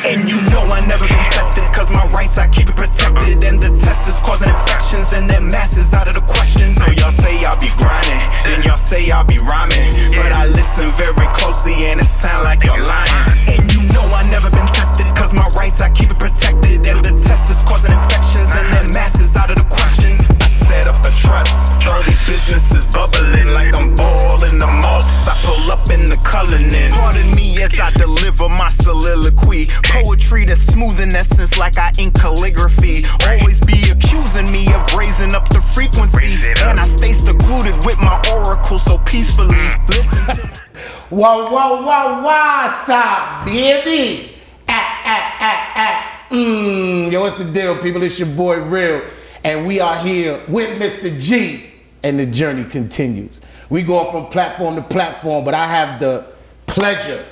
And you know I never been tested, cause my rights I keep it protected. And the test is causing infections and their masses out of the question. So y'all say I'll be grinding, then y'all say I'll be rhyming, but I listen very closely and it sound like you're lying. And you know I never been tested, cause my rights I keep it protected. And the test is causing infections and their masses out of the question. I set up a trust, all these businesses bubbling like I'm boiling the moss. I pull up in the coloring. Pardon me as I deliver my soliloquy. Poetry that's smooth in essence like I ink calligraphy. Always be accusing me of raising up the frequency. And I stay secluded with my oracle so peacefully. Listen to Whoa, whoa, whoa, what's up, baby? Yo, what's the deal, people? It's your boy Real, and we are here with Mr.G, and the journey continues. We go from platform to platform, but I have the pleasure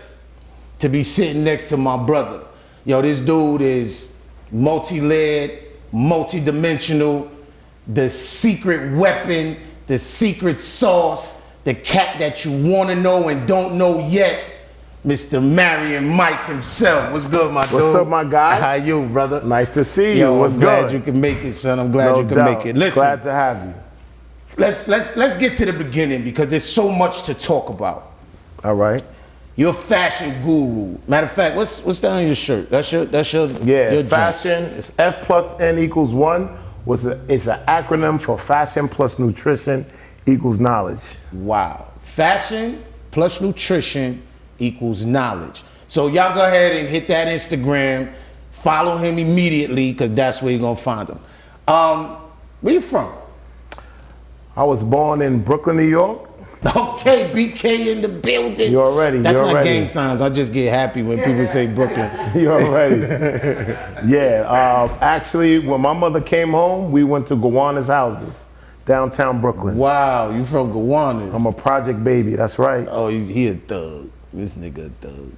to be sitting next to my brother. Yo, this dude is multi-layered, multi-dimensional, the secret weapon, the secret sauce, the cat that you want to know and don't know yet, Mr. Marion Mike himself. What's good, my dude? What's up, my guy? How you, brother? Nice to see you. Yo, What's I'm glad good? you can make it, son. I'm glad you can make it. Listen, glad to have you. let's get to the beginning because there's so much to talk about. All right. You're a fashion guru. Matter of fact, what's down on your shirt? That's your your fashion. It's F plus N equals 1. It's an acronym for fashion plus nutrition equals knowledge. Wow. Fashion plus nutrition equals knowledge. So y'all go ahead and hit that Instagram. Follow him immediately because that's where you're going to find him. Where you from? I was born in Brooklyn, New York. Okay, BK in the building. You already. That's not gang signs. I just get happy when people say Brooklyn. You already. Yeah. Actually, when my mother came home, we went to Gowana's houses, downtown Brooklyn. Wow, you from Gowana's? I'm a project baby. That's right. Oh, he a thug. This nigga a thug.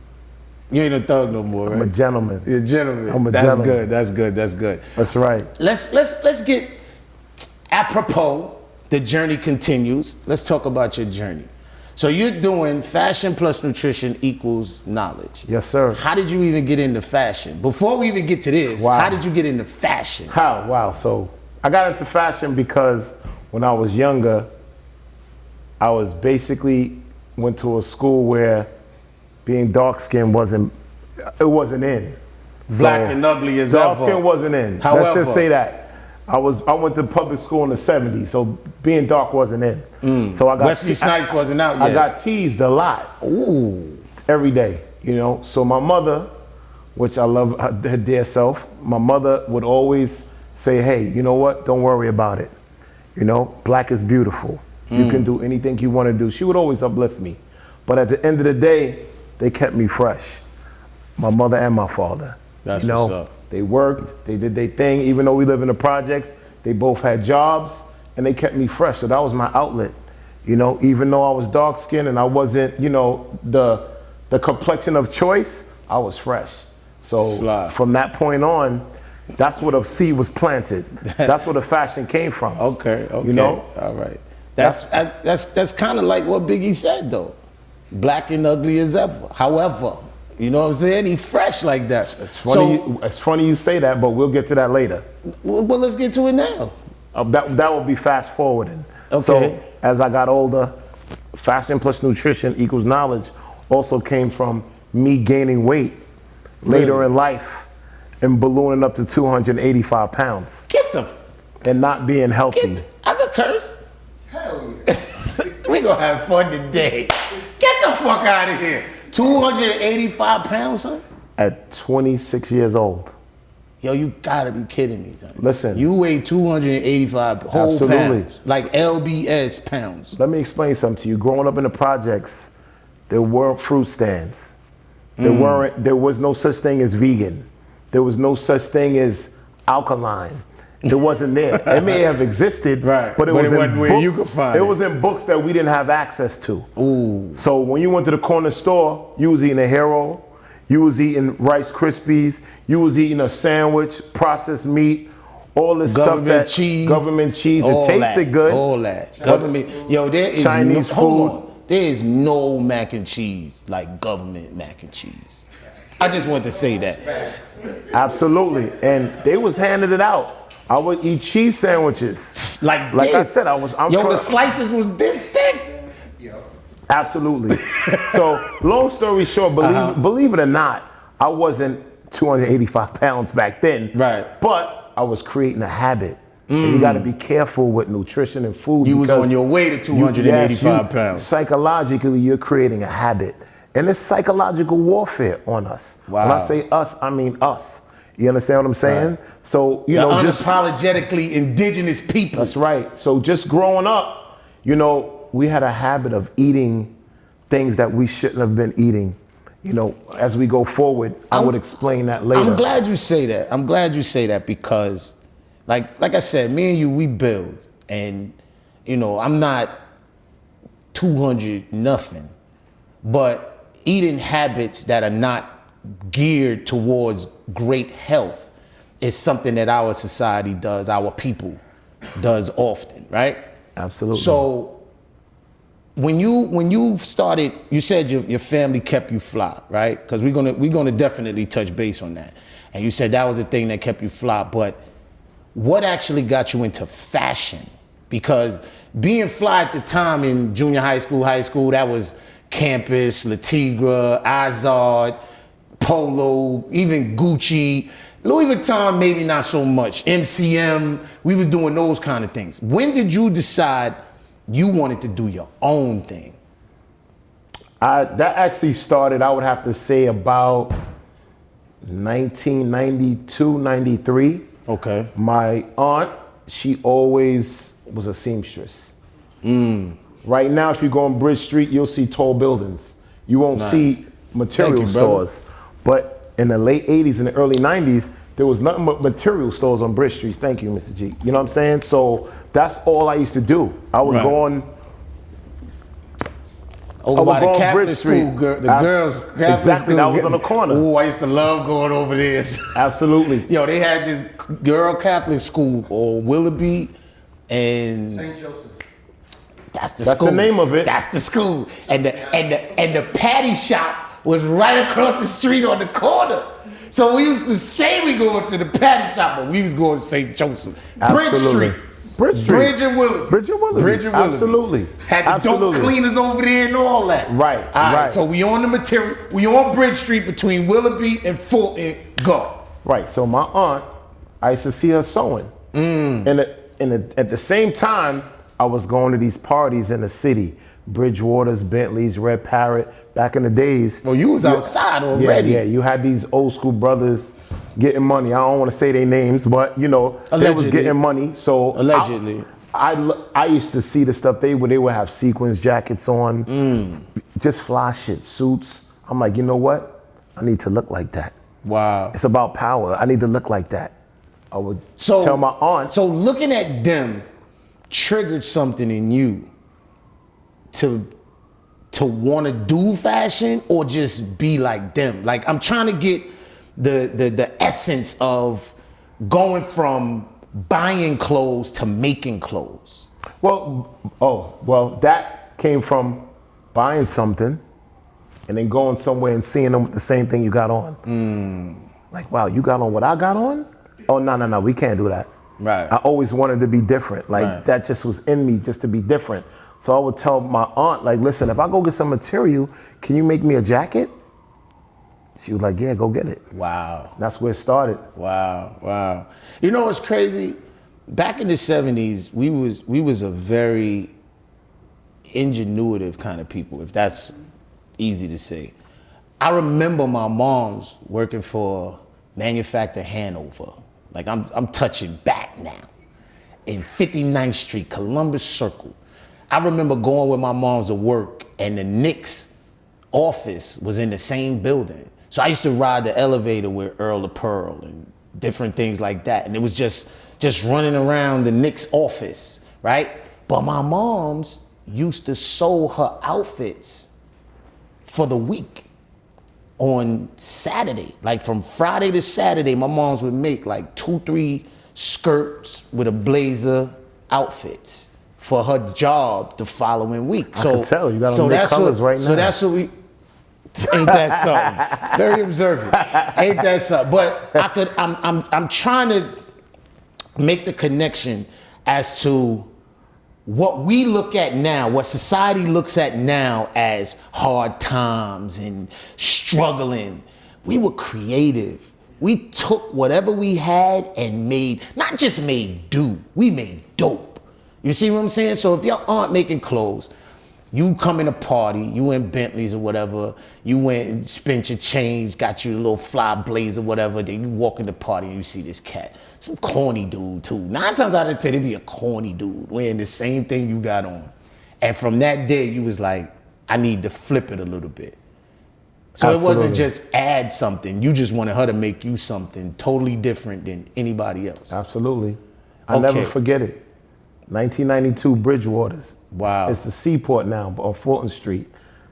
You ain't a thug no more, right? I'm a gentleman. You're a gentleman. I'm a That's gentleman. good. That's good. That's good. That's right. Let's get apropos. The journey continues. Let's talk about your journey. So you're doing fashion plus nutrition equals knowledge. Yes, sir. How did you even get into fashion? Before we even get to this, Wow. How did you get into fashion? How? Wow. So I got into fashion because when I was younger, I was basically went to a school where being dark skinned wasn't in. Black and ugly as dark ever. skin wasn't in. However, let's just say that. I went to public school in the 70s, so being dark wasn't in. So I got Wesley Snipes wasn't out yet. I got teased a lot. Ooh. Every day, you know. So my mother, which I love her dear self, my mother would always say, hey, you know what? Don't worry about it. You know, black is beautiful. You can do anything you want to do. She would always uplift me. But at the end of the day, they kept me fresh. My mother and my father. That's you know, what's up. They worked, they did their thing. Even though we live in the projects, they both had jobs and they kept me fresh. So that was my outlet. You know, even though I was dark skinned and I wasn't, you know, the complexion of choice, I was fresh. So from that point on, that's where the seed was planted. That's where the fashion came from. Okay. You know? All right. That's kind of like what Biggie said though. Black and ugly as ever. However, you know what I'm saying? He fresh like that. It's funny you say that, but we'll get to that later. Well, let's get to it now. That will be fast forwarding. Okay. So as I got older, fashion plus nutrition equals knowledge also came from me gaining weight later in life and ballooning up to 285 pounds. Get the... And not being healthy. I could curse. Hell yeah. We gonna have fun today. Get the fuck out of here. 285 pounds, son? At 26 years old. Yo, you gotta be kidding me, son. Listen. You weigh 285 whole pounds. Like LBS pounds. Let me explain something to you. Growing up in the projects, there weren't fruit stands. There was no such thing as vegan. There was no such thing as alkaline. It wasn't there. It may have existed, right, but it wasn't where you could find it. It was in books that we didn't have access to. Ooh. So when you went to the corner store, you was eating a hero, you was eating Rice Krispies, you was eating a sandwich, processed meat, all this government stuff cheese, government cheese. It tasted good. All that. Government. Yo, there is Chinese no, food. Hold on. There is no mac and cheese like government mac and cheese. I just want to say that. Absolutely. And they was handing it out. I would eat cheese sandwiches. Like I this. said, the slices was this thick? Absolutely. So, long story short, believe it or not, I wasn't 285 pounds back then. Right. But I was creating a habit. And you got to be careful with nutrition and food. You was on your way to 285 pounds. Psychologically, you're creating a habit. And it's psychological warfare on us. Wow. When I say us, I mean us. You understand what I'm saying? Right. So, unapologetically indigenous people. That's right. So just growing up, we had a habit of eating things that we shouldn't have been eating. As we go forward, I would explain that later. I'm glad you say that because, like I said, me and you, we build, and I'm not 200 nothing, but eating habits that are not geared towards great health is something that our society does, our people does often, right? Absolutely. So when you started, you said your family kept you fly, right? Because we're gonna definitely touch base on that. And you said that was the thing that kept you fly, but what actually got you into fashion? Because being fly at the time in junior high school, that was Campus, Latigra, Izod, Polo, even Gucci, Louis Vuitton, maybe not so much. MCM, we was doing those kind of things. When did you decide you wanted to do your own thing? That actually started, I would have to say, about 1992, 93. Okay. My aunt, she always was a seamstress. Right now, if you go on Bridge Street, you'll see tall buildings. You won't see material stores. But in the late 80s and the early 90s, there was nothing but material stores on Bridge Street. Thank you, Mr.G. You know what I'm saying? So that's all I used to do. I would go on over by the Catholic school, the girls' Catholic exactly, school. that was on the corner. Oh, I used to love going over there. Absolutely. Yo, they had this girl Catholic school on Willoughby and St. Joseph. That's That's the name of it. That's the school. And the patty shop was right across the street on the corner. So we used to say we going to the patty shop, but we was going to St. Joseph. Bridge Street. Bridge and Willoughby. Absolutely. Had the dope cleaners over there and all that. Right. All right. So we on the material. We on Bridge Street between Willoughby and Fulton. Go. Right. So my aunt, I used to see her sewing. And at the same time, I was going to these parties in the city. Bridgewater's, Bentley's, Red Parrot. Back in the days. Well, you was outside already. Yeah, you had these old school brothers getting money. I don't want to say their names, but they was getting money. So allegedly, I used to see the stuff they would have sequins jackets on, just fly shit, suits. I'm like, you know what? I need to look like that. Wow. It's about power. I need to look like that. I would tell my aunt. So looking at them triggered something in you to want to do fashion or just be like them? Like, I'm trying to get the essence of going from buying clothes to making clothes. Well, that came from buying something and then going somewhere and seeing them with the same thing you got on. Like, wow, you got on what I got on? Oh, no, we can't do that. Right. I always wanted to be different. Like, that just was in me, just to be different. So I would tell my aunt, like, listen, if I go get some material, can you make me a jacket? She was like, yeah, go get it. Wow. That's where it started. Wow. You know what's crazy? Back in the 70s, we was a very ingenuitive kind of people, if that's easy to say. I remember my mom's working for Manufacturer Hanover. Like, I'm touching back now. In 59th Street, Columbus Circle. I remember going with my moms to work and the Knicks office was in the same building. So I used to ride the elevator with Earl of Pearl and different things like that. And it was just running around the Knicks office, right? But my moms used to sew her outfits for the week on Saturday. Like from Friday to Saturday, my moms would make like 2-3 skirts with a blazer outfits for her job the following week. I can tell you got on the colors right now. So that's what we Ain't that something? Very observant. Ain't that something? But I'm trying to make the connection as to what we look at now, what society looks at now as hard times and struggling. We were creative. We took whatever we had and made, not just made do, we made dope. You see what I'm saying? So if your aunt making clothes, you come in a party, you in Bentleys or whatever, you went and spent your change, got you a little fly blazer or whatever, then you walk in the party and you see this cat. Some corny dude too. 9 times out of 10, it'd be a corny dude wearing the same thing you got on. And from that day, you was like, I need to flip it a little bit. So Absolutely. It wasn't just add something. You just wanted her to make you something totally different than anybody else. Absolutely. I'll never forget it. 1992 Bridgewaters. Wow. It's the Seaport now on Fulton Street.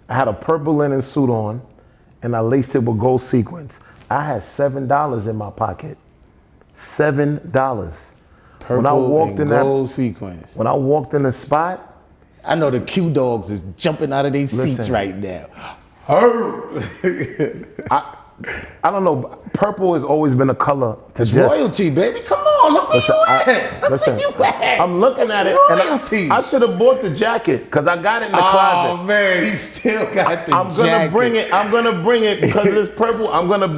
I had a purple linen suit on and I laced it with gold sequins. I had $7 in my pocket. $7. Purple when I walked and in gold sequins. When I walked in the spot, I know the Q dogs is jumping out of their seats right now. I don't know. Purple has always been a color. It's royalty, baby. Come on, look where you at. Look where you at. I'm looking at it. Royalty. And I should have bought the jacket because I got it in the closet. Oh man, he still got the jacket. I'm gonna bring it because of this purple.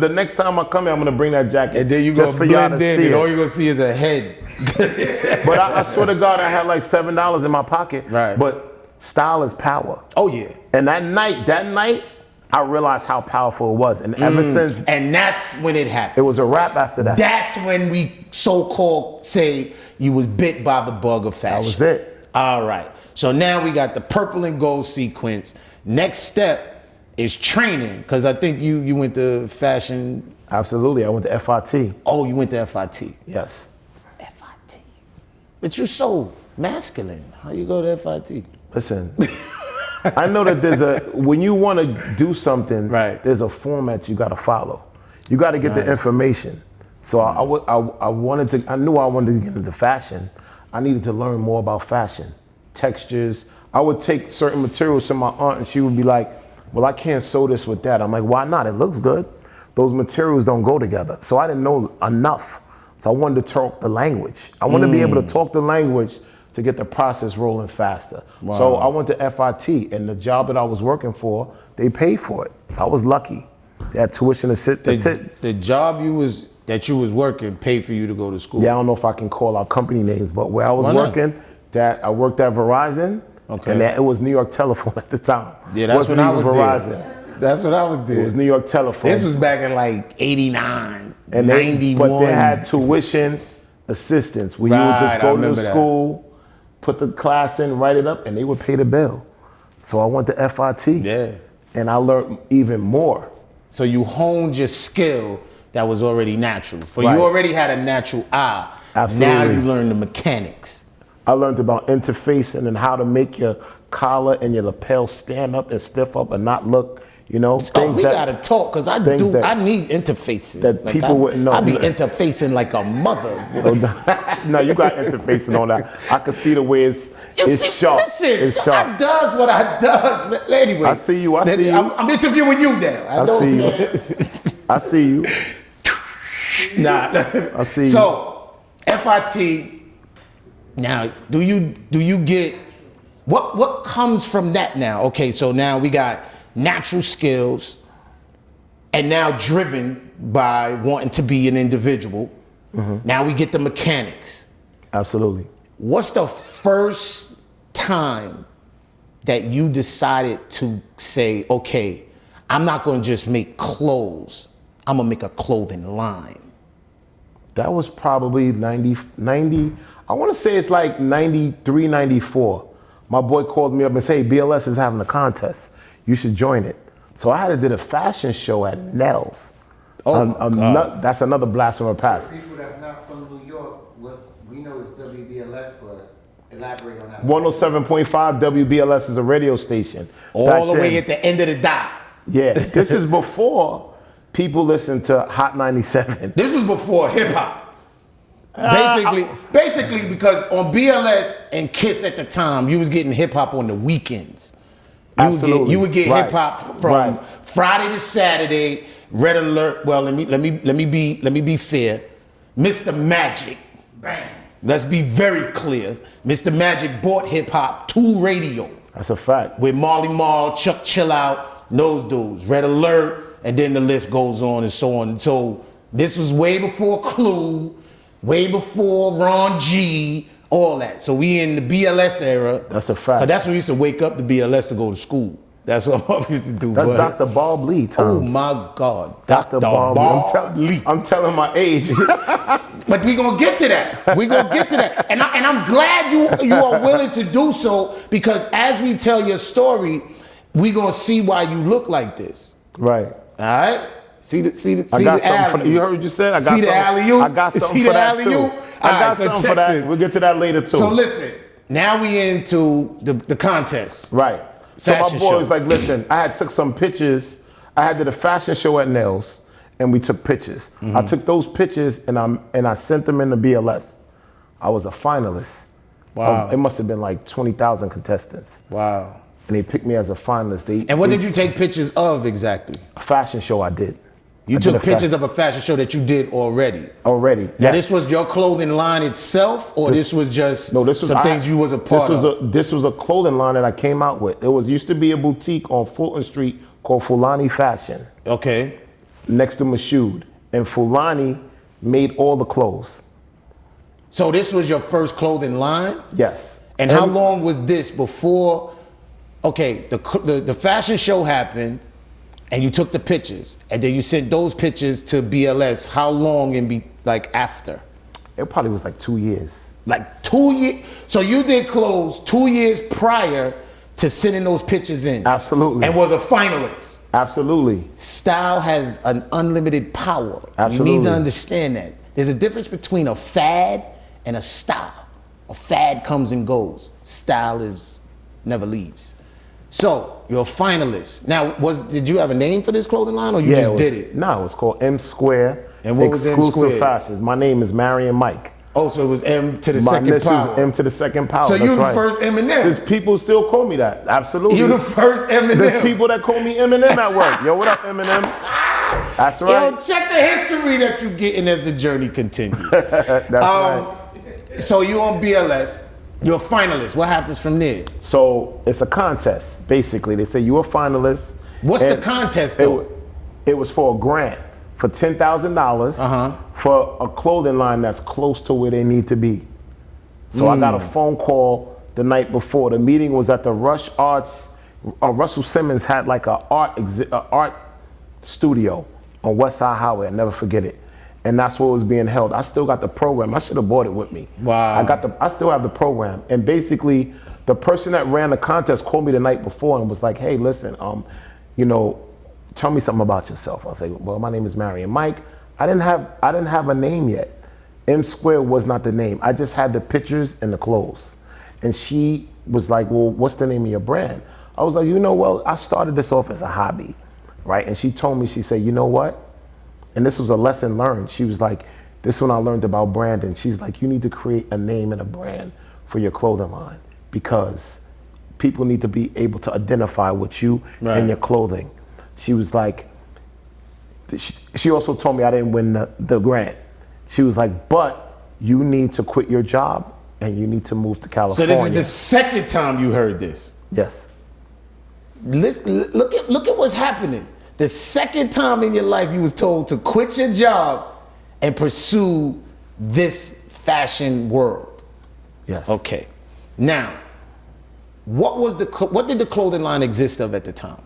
The next time I come here, I'm gonna bring that jacket. And then you go blend in, and all you gonna see is a head. But I swear to God, I had like $7 in my pocket. Right. But style is power. Oh yeah. And that night. I realized how powerful it was. And ever since... And that's when it happened. It was a wrap after that. That's when we so-called say you was bit by the bug of fashion. That was it. All right. So now we got the purple and gold sequence. Next step is training, because I think you went to fashion... Absolutely. I went to FIT. Oh, you went to FIT. Yes. FIT. But you're so masculine. How you go to FIT? Listen... I know that when you want to do something, right. There's a format you got to follow. You got to get the information. So I knew I wanted to get into fashion. I needed to learn more about fashion, textures. I would take certain materials to my aunt and she would be like, well, I can't sew this with that. I'm like, why not? It looks good. Those materials don't go together. So I didn't know enough. So I wanted to talk the language. I wanted to be able to talk the language to get the process rolling faster. Wow. So I went to FIT, and the job that I was working for, they paid for it. So I was lucky. They had tuition to sit. The job that you was working paid for you to go to school? Yeah, I don't know if I can call out company names, but where I was working, I worked at Verizon, and it was New York Telephone at the time. Yeah, that's when I was Verizon. There. That's what I was there. It was New York Telephone. This was back in like 89, and 91. But they had tuition assistance where you would just go to school, put the class in, write it up, and they would pay the bill. So I went to FIT. Yeah. And I learned even more. So you honed your skill that was already natural. You already had a natural eye. Absolutely. Now you learn the mechanics. I learned about interfacing and how to make your collar and your lapel stand up and stiff up and not look, we gotta talk, because I need interfacing. That people wouldn't know. I be interfacing like a mother. No, you got interfacing on that. I can see the way it's sharp. Listen, it's sharp. I does what I does. But anyway, I see you. I'm interviewing you now. I see you. Nah. I see you. So, FIT, now, do you get, what comes from that now? Okay, so now we got natural skills, and now driven by wanting to be an individual. Mm-hmm. Now we get the mechanics. Absolutely. What's the first time that you decided to say, okay, I'm not going to just make clothes, I'm going to make a clothing line? That was probably 90, I want to say it's like 93, 94. My boy called me up and said, hey, BLS is having a contest. You should join it. So I had to do a fashion show at Nell's. God. That's another blast from the past. For people that's not from New York, we know it's WBLS, but elaborate on that. 107.5 WBLS is a radio station. All the way at the end of the dot. Yeah, this is before people listened to Hot 97. This was before hip hop. Basically because on BLS and Kiss at the time, you was getting hip hop on the weekends. Absolutely. You would get Right. hip hop from Right. Friday to Saturday. Red Alert. Well, let me be fair. Mr. Magic. Bang. Let's be very clear. Mr. Magic brought hip hop to radio. That's a fact. With Marley Marl, Chuck Chill Out, those dudes. Red Alert, and then the list goes on and so on. So this was way before Clue, way before Ron G, all that. So we in the BLS era. That's a fact. 'Cause that's when we used to wake up to BLS to go to school. That's what I used to do. That's but- Dr. Bob Lee, Tom. Oh my God. Dr. Bob Lee. I'm telling my age. But we gonna get to that. We gonna get to that. And I'm glad you are willing to do so, because as we tell your story, we gonna see why you look like this. Right. All right? See the I got the something for alley. You heard what you said? I got See the something. alley-oop? I got something See for the that too. alley-oop? I All got right, so something check for that. this. We'll get to that later too. So listen, now we into the contest. Right. So my Fashion boy show. was like, listen, I took some pictures. I did a fashion show at Nails, and we took pictures. I took those pictures and I sent them in the BLS. I was a finalist. Wow. It must have been like 20,000 contestants. Wow. And they picked me as a finalist. And what did you take pictures of exactly? A fashion show I did. You I did took a pictures of a fashion show that you did already. Already. Now yes. this was your clothing line itself, or this was just some things you was a part of? This was a clothing line that I came out with. It used to be a boutique on Fulton Street called Fulani Fashion, Okay. next to Mashoud. And Fulani made all the clothes. So this was your first clothing line? Yes. And how long was this before? Okay, the fashion show happened, and you took the pictures, and then you sent those pictures to BLS. How long after? It probably was like 2 years. Like 2 years. So you did clothes 2 years prior to sending those pictures in. Absolutely. And was a finalist. Absolutely. Style has an unlimited power. Absolutely. You need to understand that. There's a difference between a fad and a style. A fad comes and goes. Style never leaves. So you're a finalist. Now, did you have a name for this clothing line, or you just did it? No, it was called M Square. And what was M Exclusive Square? Fashions. My name is Marion Mike. Oh, so it was M to the My second initials power. M to the second power. So That's you're the right. first Eminem. There's people still call me that. Absolutely. You're the first Eminem. There's people that call me Eminem at work. Yo, what up, Eminem? That's right. Yo, check the history that you're getting as the journey continues. That's right. So you're on BLS. You're a finalist. What happens from there? So it's a contest, basically. They say you're a finalist. What's the and contest though? It was for a grant for $10,000 for a clothing line that's close to where they need to be. So I got a phone call the night before. The meeting was at the Rush Arts. Russell Simmons had like a art studio on West Side Highway. I'll never forget it. And that's where it was being held. I still got the program. I should have brought it with me. Wow. I still have the program. And basically, the person that ran the contest called me the night before and was like, "Hey, listen, tell me something about yourself." I was like, "Well, my name is Marion Mike." I didn't have a name yet. M Square was not the name. I just had the pictures and the clothes. And she was like, "Well, what's the name of your brand?" I was like, well, I started this off as a hobby, right? And she told me, she said, "You know what?" And this was a lesson learned. She was like, this one I learned about branding. She's like, you need to create a name and a brand for your clothing line, because people need to be able to identify with you and your clothing. She was like, she also told me I didn't win the grant. She was like, but you need to quit your job and you need to move to California. So this is the second time you heard this. Yes. Look at what's happening. The second time in your life you was told to quit your job and pursue this fashion world. Yes. Okay. Now, what did the clothing line exist of at the time?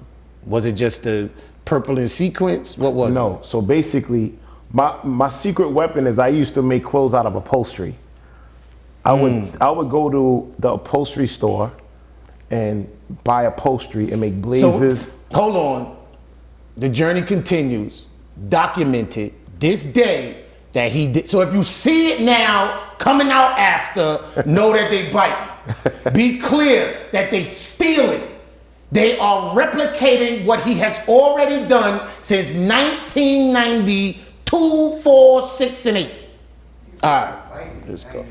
Was it just the purple and sequins? What was it? No. So basically, my secret weapon is I used to make clothes out of upholstery. I would go to the upholstery store and buy upholstery and make blazers. So, hold on. The journey continues. Documented this day that he did. So if you see it now coming out after, know that they bite. Be clear that they stealing. They are replicating what he has already done since 1992, 4, 6, and 8. All right, let's go.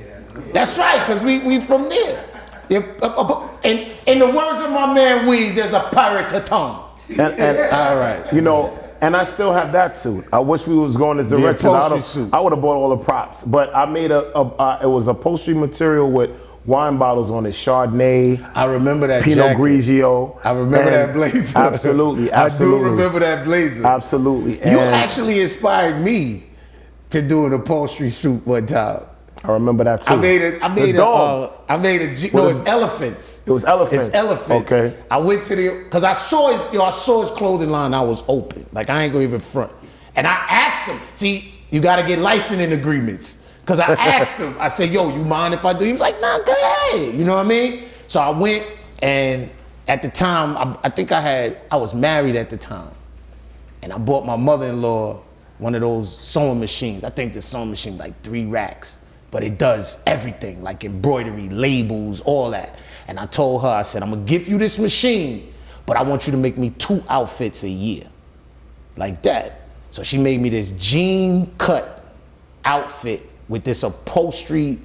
That's right, because we from there. And in the words of my man Weez, there's a pirate to tongue. And All right. you know, and I still have that suit. I wish we was going this direction. upholstery suit. I would have bought all the props, but I made it was upholstery material with wine bottles on it, Chardonnay. I remember that Pinot jacket. Grigio. I remember that blazer. Absolutely. I do remember that blazer. Absolutely. You And actually inspired me to do an upholstery suit one time. I remember that too. I made a What it's elephants. It was elephants. It's elephants. Okay. I went to because I saw his clothing line. I was open. Like, I ain't gonna even front. And I asked him, see, you gotta get licensing agreements. Cause I asked him, I said, yo, you mind if I do? He was like, nah, go ahead. You know what I mean? So I went, and at the time, I was married at the time. And I bought my mother-in-law one of those sewing machines. I think the sewing machine like 3 racks, but it does everything, like embroidery, labels, all that. And I told her, I said, I'm gonna give you this machine, but I want you to make me 2 outfits a year, like that. So she made me this jean cut outfit with this upholstery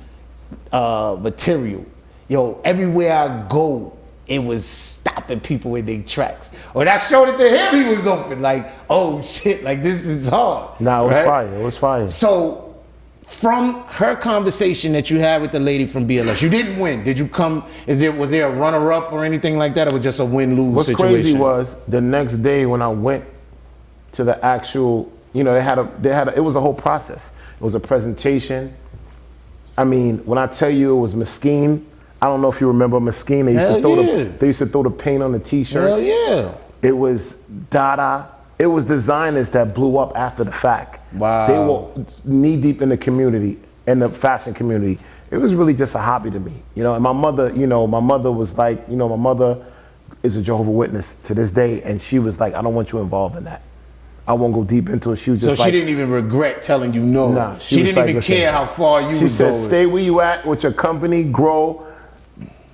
material. Yo, everywhere I go, it was stopping people in their tracks. When I showed it to him, he was open, like, oh shit, like this is hard. Nah, it was right? fire. It was fire. So from her conversation that you had with the lady from BLS, you didn't win. Did you come, was there a runner-up or anything like that, or was it just a win-lose situation? What's crazy was the next day when I went to the actual, you know, it was a whole process. It was a presentation. I mean, when I tell you it was Mesquite, I don't know if you remember Mesquite. They used to throw the paint on the t-shirts. Hell yeah. It was Dada. It was designers that blew up after the fact. Wow. They were knee deep in the community, in the fashion community. It was really just a hobby to me, you know. And my mother was like, you know, my mother is a Jehovah's Witness to this day, and she was like, I don't want you involved in that. I won't go deep into it. She was just so she didn't even regret telling you no. Nah, she didn't like, even listen, care how far you she was said, going. stay where you at with your company, grow,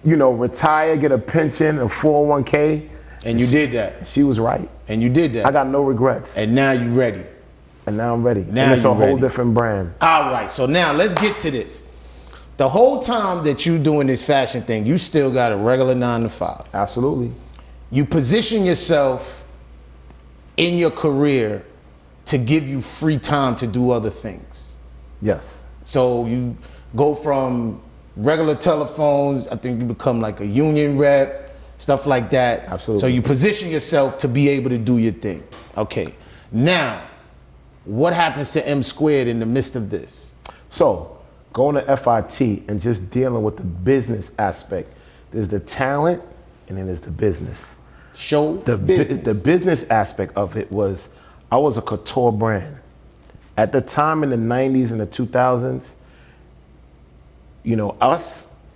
you know, retire, get a pension, a 401k. And you did that. She was right. And you did that. I got no regrets. And now you ready. And now I'm ready. Now and it's you a whole ready. different brand. All right, so now let's get to this. The whole time that you doing this fashion thing, you still got a regular 9 to 5. Absolutely. You position yourself in your career to give you free time to do other things. Yes. So you go from regular telephones, I think you become like a union rep, stuff like that. Absolutely. So you position yourself to be able to do your thing. Okay, now, what happens to M Squared in the midst of this? So, going to FIT and just dealing with the business aspect. There's the talent and then there's the business. Show The business. business aspect of it was, I was a couture brand. At the time in the 90s and the 2000s, you know,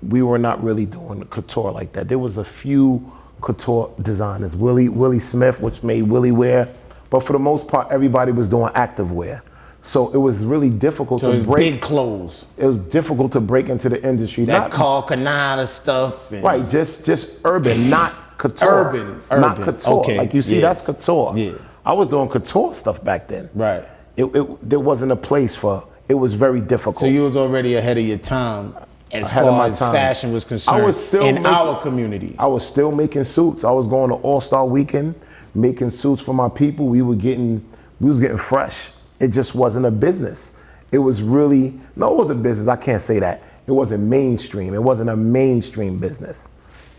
we were not really doing couture like that. There was a few couture designers, Willie Smith, which made Willie wear, but for the most part, everybody was doing active wear. So it was really difficult So to it's break. big clothes. It was difficult to break into the industry. That Carl Canada stuff. And Right, just urban, not couture. Urban. Not couture. Okay, Like you see, yeah. that's couture. Yeah. I was doing couture stuff back then. Right. There wasn't a place for, it was very difficult. So you was already ahead of your time as Ahead of far my as time. I fashion was was concerned still in making- our community. I was still making suits. I was going to All-Star Weekend, making suits for my people. We was getting fresh. It just wasn't a business. It was really, no, it was a business. I can't say that. It wasn't mainstream. It wasn't a mainstream business,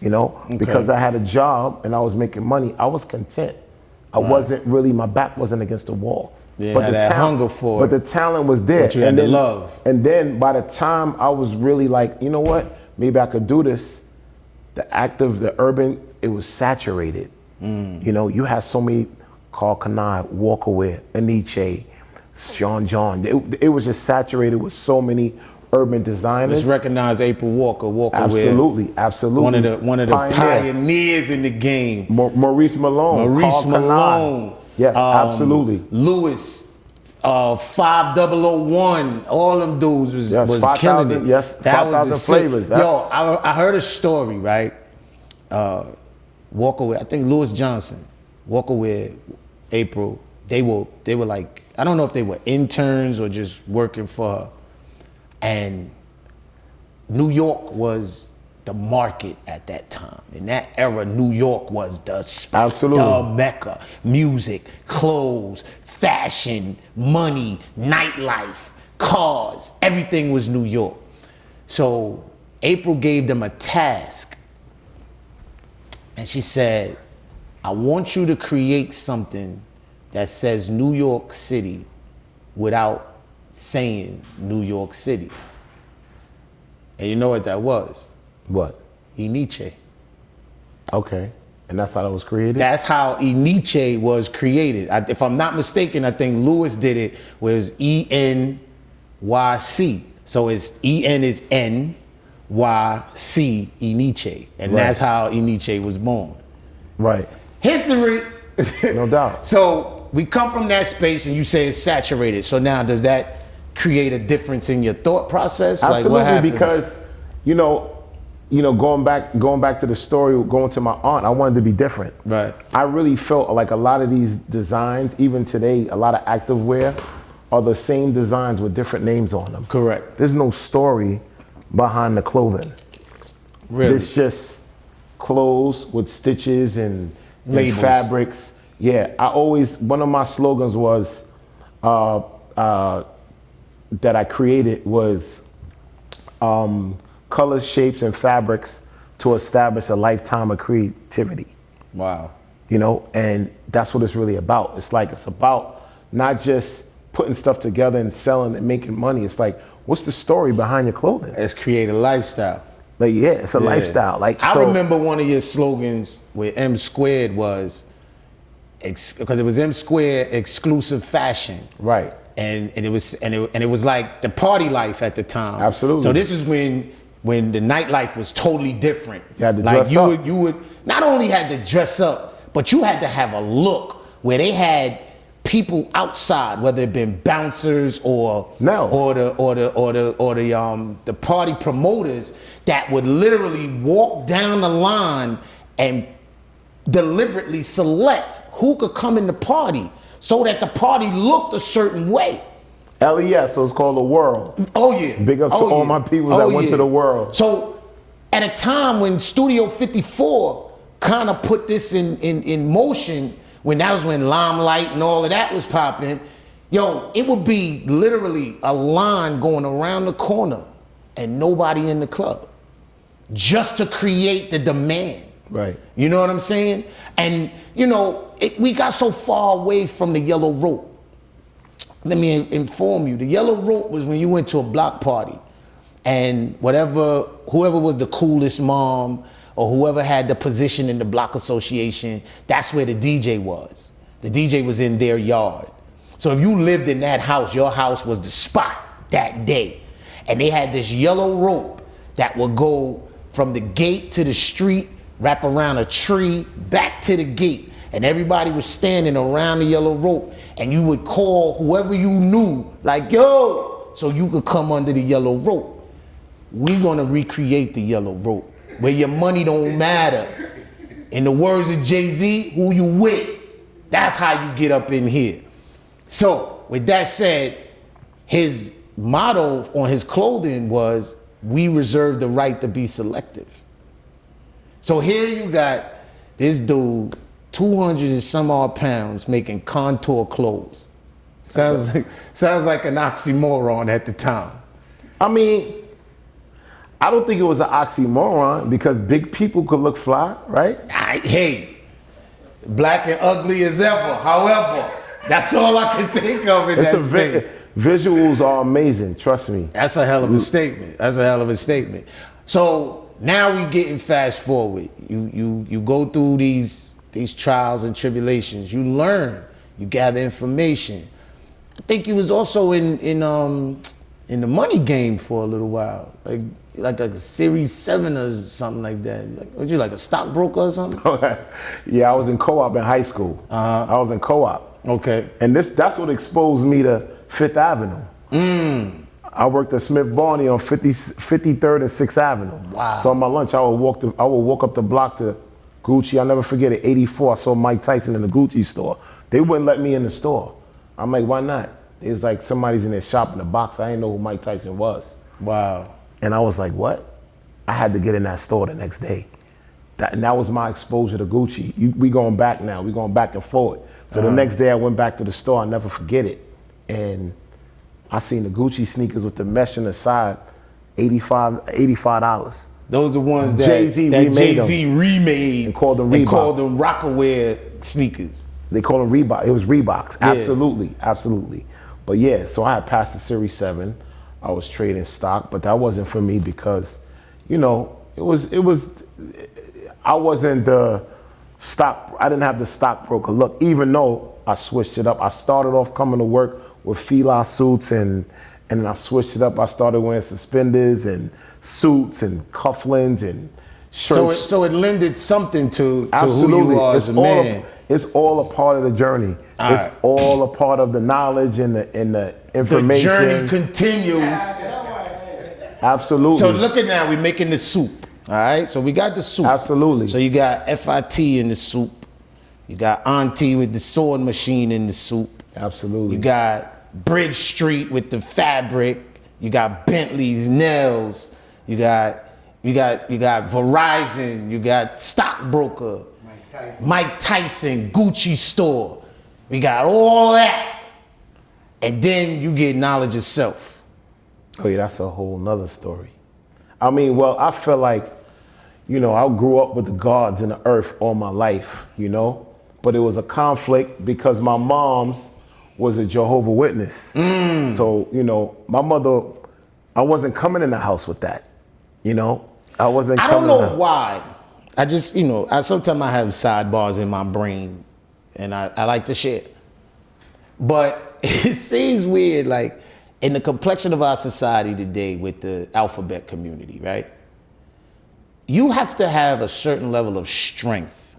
you know, because I had a job and I was making money. I was content. I wasn't really, my back wasn't against the wall. Yeah, had that hunger for But it. the talent was there. But you had the love. And then by the time I was really like, you know what, maybe I could do this, the active, the urban, it was saturated. You know, you had so many, Carl Kanai, Walkaway, Aniche, John. It was just saturated with so many urban designers. Let's recognize April Walker. Absolutely. One of the pioneers in the game. Maurice Malone. Maurice Carl Kanai. Malone. Yes, absolutely. Lewis, 5001. All them dudes was 5,000, killing it. yes, That was 5,000 the sick- flavors. Yo, I heard a story, right? Walkaway, I think Lewis Johnson, Walkaway, April, they were like, I don't know if they were interns or just working for her. And New York was the market at that time. In that era, New York was the spot, Absolutely. the mecca. Music, clothes, fashion, money, nightlife, cars, everything was New York. So April gave them a task, and she said, I want you to create something that says New York City without saying New York City. And you know what that was? What? Iniche. Okay. And that's how that was created? That's how Iniche was created. If I'm not mistaken, I think Lewis did it where it's ENYC. So it's EN is NYC, Iniche. And Right. that's how Iniche was born. Right. History. No doubt. So we come from that space and you say it's saturated. So now does that create a difference in your thought process? Absolutely, like what happens? because going back to the story, going to my aunt, I wanted to be different. Right. I really felt like a lot of these designs, even today, a lot of activewear are the same designs with different names on them. Correct. There's no story behind the clothing. Really? It's just clothes with stitches and Labels. fabrics. Yeah, one of my slogans was, that I created was colors, shapes, and fabrics to establish a lifetime of creativity. Wow. And that's what it's really about. It's about not just putting stuff together and selling and making money. It's like, what's the story behind your clothing? Let's create a lifestyle. It's a lifestyle. I remember one of your slogans with M squared was, because it was M squared exclusive fashion. Right. And it was like the party life at the time. Absolutely. So this is when the nightlife was totally different. You had to like dress up. you would not only had to dress up, but you had to have a look where they had people outside, whether it been bouncers or the party promoters that would literally walk down the line and deliberately select who could come in the party so that the party looked a certain way. LES, so it's called The World. Oh yeah. Big up to all my people that went to The World. So at a time when Studio 54 kind of put this in motion, when that was when Limelight and all of that was popping, it would be literally a line going around the corner and nobody in the club, just to create the demand. Right. You know what I'm saying? And we got so far away from the yellow rope. Let me inform you, the yellow rope was when you went to a block party and whoever was the coolest mom or whoever had the position in the block association, that's where the DJ was. The DJ was in their yard. So if you lived in that house, your house was the spot that day. And they had this yellow rope that would go from the gate to the street, wrap around a tree, back to the gate. And everybody was standing around the yellow rope, and you would call whoever you knew, like, yo, so you could come under the yellow rope. We're gonna recreate the yellow rope, where your money don't matter. In the words of Jay-Z, who you with, that's how you get up in here. So, with that said, his motto on his clothing was, we reserve the right to be selective. So here you got this dude, 200 and some odd pounds, making contour clothes. Sounds like an oxymoron at the time. I mean, I don't think it was an oxymoron because big people could look fly, right? Hey, black and ugly as ever. However, that's all I can think of in that space. Visuals are amazing, trust me. That's a hell of a statement. So now we getting fast forward. You go through these trials and tribulations. You learn. You gather information. I think you was also in the money game for a little while, like a Series 7 or something like that. Was you like a stockbroker or something? Yeah, I was in co-op in high school. I was in co-op. Okay. And that's what exposed me to Fifth Avenue. I worked at Smith Barney on 53rd and 6th Avenue. Wow. So on my lunch, I would walk up the block to Gucci. I'll never forget it, 84. I saw Mike Tyson in the Gucci store. They wouldn't let me in the store. I'm like, why not? It's like somebody's in there shopping the box. I didn't know who Mike Tyson was. Wow. And I was like, what? I had to get in that store the next day. And that was my exposure to Gucci. We going back now. We going back and forward. So the next day I went back to the store. I'll never forget it. And I seen the Gucci sneakers with the mesh on the side, $85. Those are the ones that Jay-Z remade and called them Reeboks. And called them Rockaware sneakers. They call them Reebok. It was Reeboks. Absolutely, absolutely. But yeah, so I had passed the Series 7. I was trading stock, but that wasn't for me because, you know, I wasn't the stock, I didn't have the stockbroker look, even though I switched it up. I started off coming to work with fila suits and then I switched it up. I started wearing suspenders and suits and cufflinks and shirts. So it lended something to Absolutely. who you are as a man. It's all a part of the journey. It's all a part of the knowledge and the information. The journey continues. Absolutely. So look at now, we're making the soup. All right, so we got the soup. Absolutely. So you got FIT in the soup. You got Auntie with the sewing machine in the soup. Absolutely. You got Bridge Street with the fabric. You got Bentley's nails. You got Verizon. You got Stockbroker. Mike Tyson, Gucci store. We got all that. And then you get knowledge of self. Oh yeah, that's a whole nother story. I mean, well, I feel like, you know, I grew up with the gods and the earth all my life, you know, but it was a conflict because my mom's was a Jehovah's Witness. So, you know, my mother, I wasn't coming in the house with that, you know, I don't know why. I just, you know, sometimes I have sidebars in my brain and I like to share. But it seems weird, like in the complexion of our society today with the alphabet community, right? You have to have a certain level of strength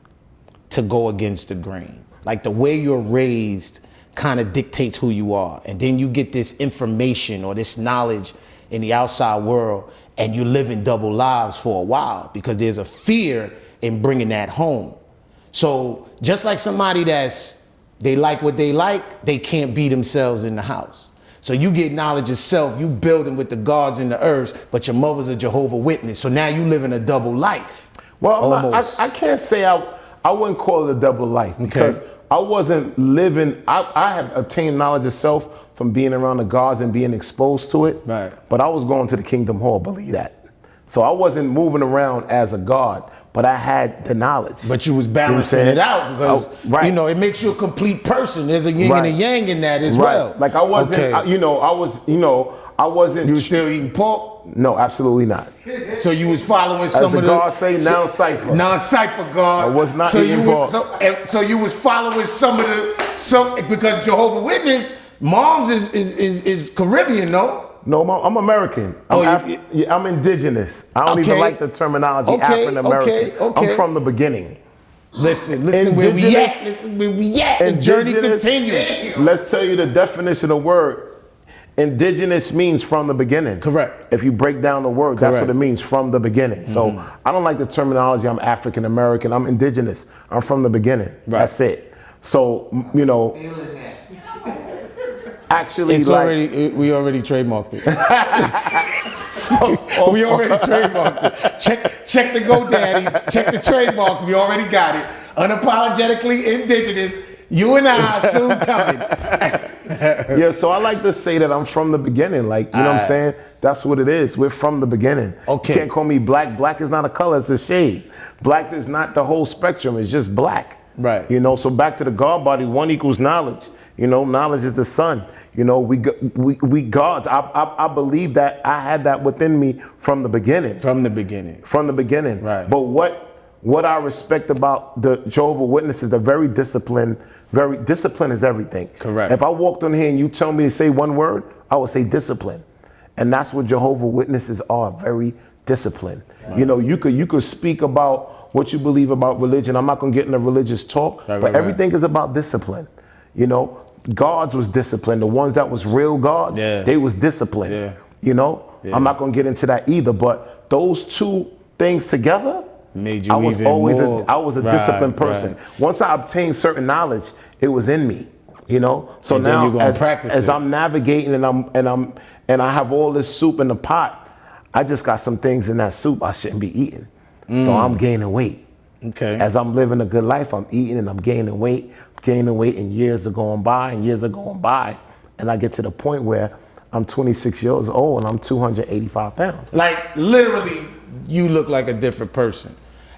to go against the grain. Like the way you're raised kind of dictates who you are. And then you get this information or this knowledge in the outside world and you live in double lives for a while because there's a fear in bringing that home. So just like somebody they like what they like, they can't be themselves in the house. So you get knowledge of self, you building with the gods and the earths, but your mother's a Jehovah's Witness. So now you live in a double life. Well, I can't say I wouldn't call it a double life because I wasn't living, I had obtained knowledge of self from being around the gods and being exposed to it. Right. But I was going to the Kingdom Hall, believe that. So I wasn't moving around as a god, but I had the knowledge. But you was balancing it out because, you know, it makes you a complete person. There's a yin and a yang in that as well. Like I wasn't, I wasn't. You were still eating pork? No, absolutely not. So you was following some of the gods say non-cipher. Non-cipher God. I was not eating pork. So you was following some because Jehovah's Witness, moms is Caribbean, no? No, I'm American. I'm indigenous. I don't even like the terminology African American. I'm from the beginning. Listen where we at. Listen where we at. The journey continues. Let's tell you the definition of the word. Indigenous means from the beginning. Correct. If you break down the word, that's what it means, from the beginning. Mm-hmm. So I don't like the terminology, I'm African American, I'm indigenous. I'm from the beginning. Right. That's it. So, you know, actually, it's we already trademarked it. We already trademarked it. Check the GoDaddies, check the trademarks, we already got it. Unapologetically indigenous, you and I are soon coming. Yeah, so I like to say that I'm from the beginning, like, you know what I'm saying? That's what it is, we're from the beginning. Okay. You can't call me black, black is not a color, it's a shade. Black is not the whole spectrum, it's just black. Right. You know, so back to the God body, one equals knowledge. You know, knowledge is the sun. You know, we gods. I believe that I had that within me from the beginning. From the beginning. From the beginning. Right. But what I respect about the Jehovah's Witnesses, they're very disciplined. Discipline is everything. Correct. If I walked on here and you tell me to say one word, I would say discipline. And that's what Jehovah's Witnesses are, very disciplined. Right. You know, you could speak about what you believe about religion. I'm not gonna get into religious talk, but everything is about discipline. You know, gods was disciplined. The ones that was real gods, they was disciplined. Yeah. You know, I'm not gonna get into that either, but those two things together made you I was a disciplined person. Right. Once I obtained certain knowledge, it was in me. You know, so now as I'm navigating and I have all this soup in the pot, I just got some things in that soup I shouldn't be eating. So I'm gaining weight. Okay. As I'm living a good life, I'm eating and I'm gaining weight, and years are going by, and I get to the point where I'm 26 years old and I'm 285 pounds. Like literally, you look like a different person.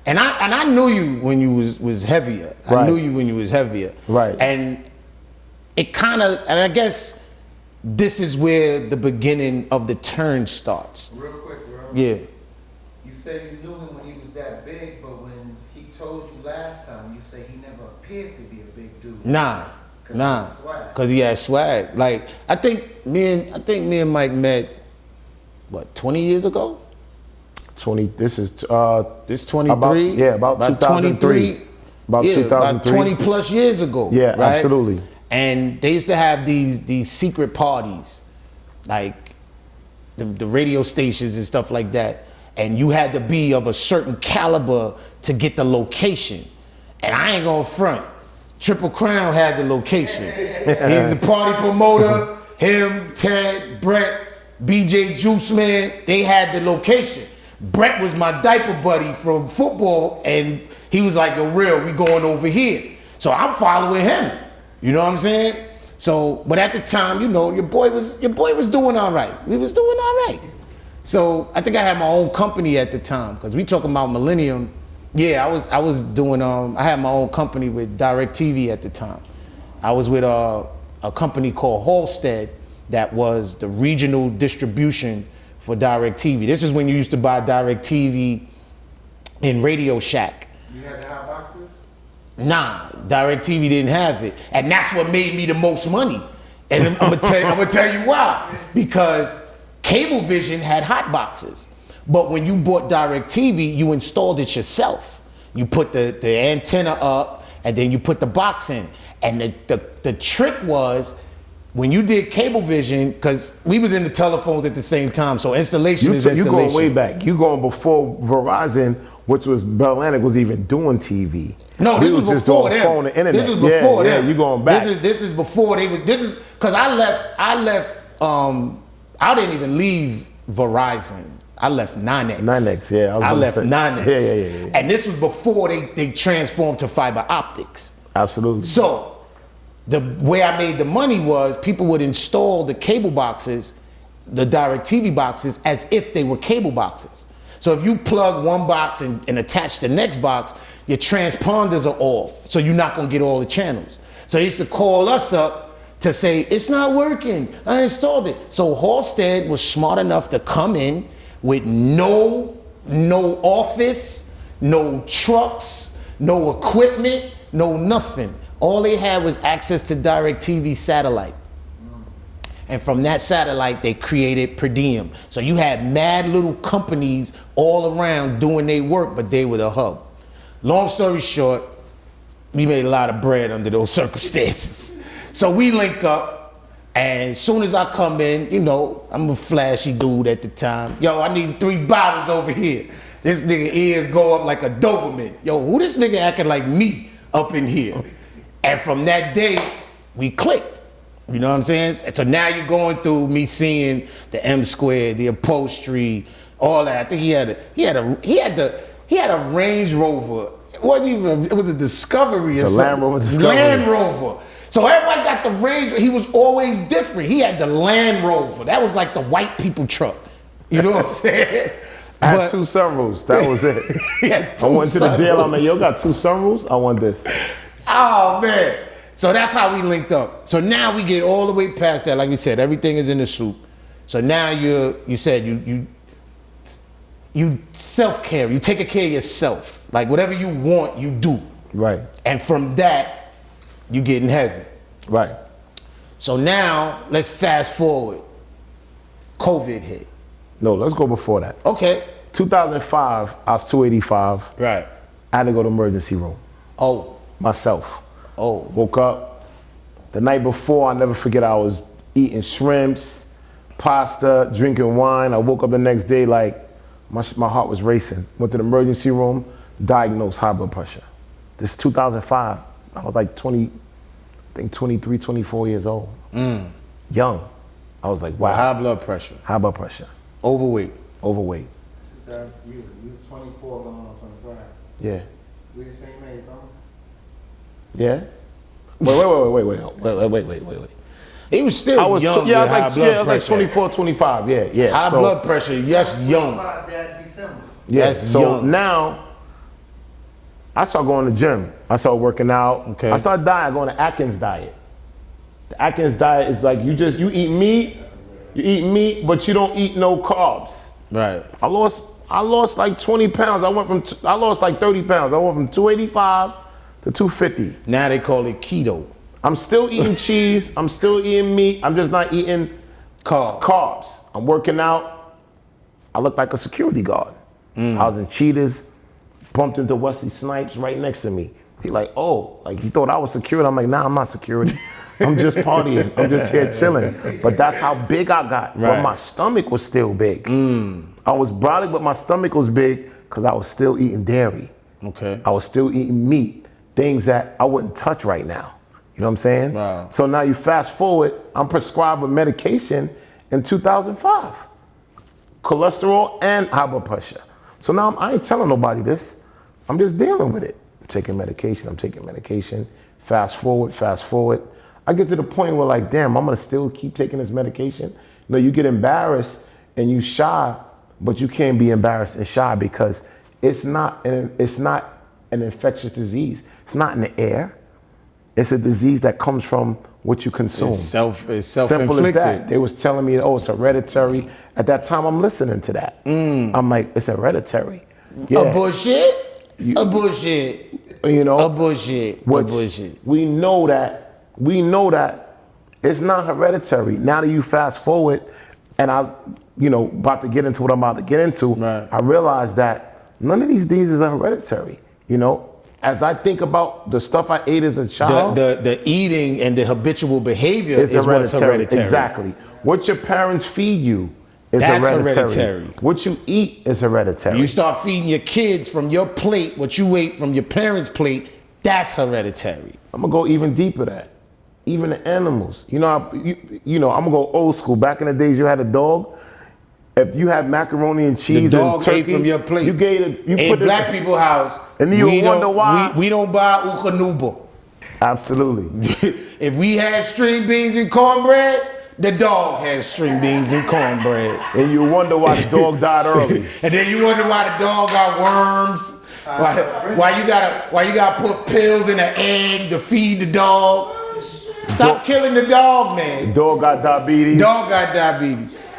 And I knew you when you was heavier. I knew you when you was heavier. Right. And it kind of, and I guess this is where the beginning of the turn starts. Real quick, bro. Yeah. You said you knew him when he was that big, but when he told you last time, you said he never appeared to be a big dude. Nah. Cause he had swag. Like I think me and Mike met, what, 20 years ago? 20. This is 23. About 2003. About 2003. About 20 plus years ago. Yeah, right? absolutely. And they used to have these secret parties, like the radio stations and stuff like that. And you had to be of a certain caliber to get the location. And I ain't gonna front. Triple Crown had the location. He's a party promoter. Him, Ted, Brett, BJ Juice Man, they had the location. Brett was my diaper buddy from football, and he was like, yo, Real, we going over here. So I'm following him. You know what I'm saying? So, but at the time, you know, your boy was doing all right. We was doing all right. So I think I had my own company at the time, because we talking about Millennium. Yeah, I was doing, I had my own company with DirecTV at the time. I was with a company called Halstead that was the regional distribution for DirecTV. This is when you used to buy DirecTV in Radio Shack. You had the hot boxes? Nah, DirecTV didn't have it. And that's what made me the most money. And I'm gonna tell you why. Because Cablevision had hot boxes. But when you bought DirecTV, you installed it yourself. You put the antenna up, and then you put the box in. And the trick was, when you did Cablevision, because we was in the telephones at the same time, so installation is installation. You going way back. You going before Verizon, which was Bell Atlantic, was even doing TV. No, this was before them. Phone and internet. This was before them. Yeah, you going back. This is before they was. This is because I left. I didn't even leave Verizon. I left 9X. 9X, yeah. I left 9X. Yeah. And this was before they transformed to fiber optics. Absolutely. So the way I made the money was people would install the cable boxes, the DirecTV boxes, as if they were cable boxes. So if you plug one box and attach the next box, your transponders are off. So you're not gonna get all the channels. So they used to call us up to say, it's not working, I installed it. So Halstead was smart enough to come in with no office, no trucks, no equipment, no nothing. All they had was access to DirecTV satellite. And from that satellite, they created per diem. So you had mad little companies all around doing their work, but they were the hub. Long story short, we made a lot of bread under those circumstances. So we link up, and as soon as I come in, you know, I'm a flashy dude at the time. Yo, I need 3 bottles over here. This nigga ears go up like a Doberman. Yo, who this nigga acting like me up in here? And from that day, we clicked. You know what I'm saying? So now you're going through me seeing the M squared, the upholstery, all that. I think he had a Range Rover. It wasn't even, it was a Discovery or something. Land Rover Discovery. Land Rover. So everybody got the Range. He was always different. He had the Land Rover. That was like the white people truck. You know what I'm saying? I had 2 sunroofs. That was it. He had 2 I went to the deal. I'm like, yo, sunroofs. got 2 sunroofs? I want this. Oh, man. So that's how we linked up. So now we get all the way past that. Like we said, everything is in the soup. So now you self-care. You take care of yourself. Like whatever you want, you do. Right. And from that, you getting heavy. Right. So now let's fast forward. COVID hit. No, let's go before that. Okay. 2005, I was 285. Right. I had to go to emergency room. Oh. Myself. Oh. Woke up. The night before, I never forget, I was eating shrimps, pasta, drinking wine. I woke up the next day like my heart was racing. Went to the emergency room, diagnosed high blood pressure. This is 2005. I was like 23, 24 years old. Young. I was like, wow. High blood pressure. High blood pressure. Overweight. overweight. You was 24 going on 25. Yeah. We the same age, bro? Yeah. Wait. He was still young with high blood pressure. I was like 24, 25. Yeah. High blood pressure, yes, young. 25 that December. Yeah. That's So young. now, I started going to the gym. I started working out. Okay. I started going to Atkins diet. The Atkins diet is like you eat meat, but you don't eat no carbs. Right. I lost like 20 pounds. I lost like 30 pounds. I went from 285 to 250. Now they call it keto. I'm still eating cheese. I'm still eating meat. I'm just not eating carbs. I'm working out. I look like a security guard. I was in Cheetahs, bumped into Wesley Snipes right next to me. He like, oh, like he thought I was security. I'm like, nah, I'm not security. I'm just partying. I'm just here chilling. But that's how big I got. Right. But my stomach was still big. I was brolic, but my stomach was big because I was still eating dairy. Okay. I was still eating meat, things that I wouldn't touch right now. You know what I'm saying? Wow. So now you fast forward, I'm prescribed a medication in 2005. Cholesterol and high blood pressure. So now I ain't telling nobody this. I'm just dealing with it. I'm taking medication. Fast forward. I get to the point where like, damn, I'm gonna still keep taking this medication. You know, you get embarrassed and you shy, but you can't be embarrassed and shy because it's not an infectious disease. It's not in the air. It's a disease that comes from what you consume. It's self-inflicted. Simple as that. They was telling me, oh, it's hereditary. At that time, I'm listening to that. I'm like, it's hereditary. Yeah. A bullshit. You know, a bullshit. We know that it's not hereditary. Now that you fast forward, and I, about to get into what I'm about to get into, right. I realized that none of these diseases are hereditary. As I think about the stuff I ate as a child, the eating and the habitual behavior is what's hereditary. Exactly. What your parents feed you is hereditary. What you eat is hereditary. You start feeding your kids from your plate, what you ate from your parents' plate, that's hereditary. I'm gonna go even deeper that. Even the animals. I'm gonna go old school. Back in the days, you had a dog. If you had macaroni and cheese the dog and turkey, ate from your plate. In black people's house, and you wonder why we don't buy ukanuba. Absolutely. If we had string beans and cornbread, the dog had string beans and cornbread. And you wonder why the dog died early. And then you wonder why the dog got worms. Why you gotta put pills in an egg to feed the dog. Stop killing the dog, man. Dog got diabetes.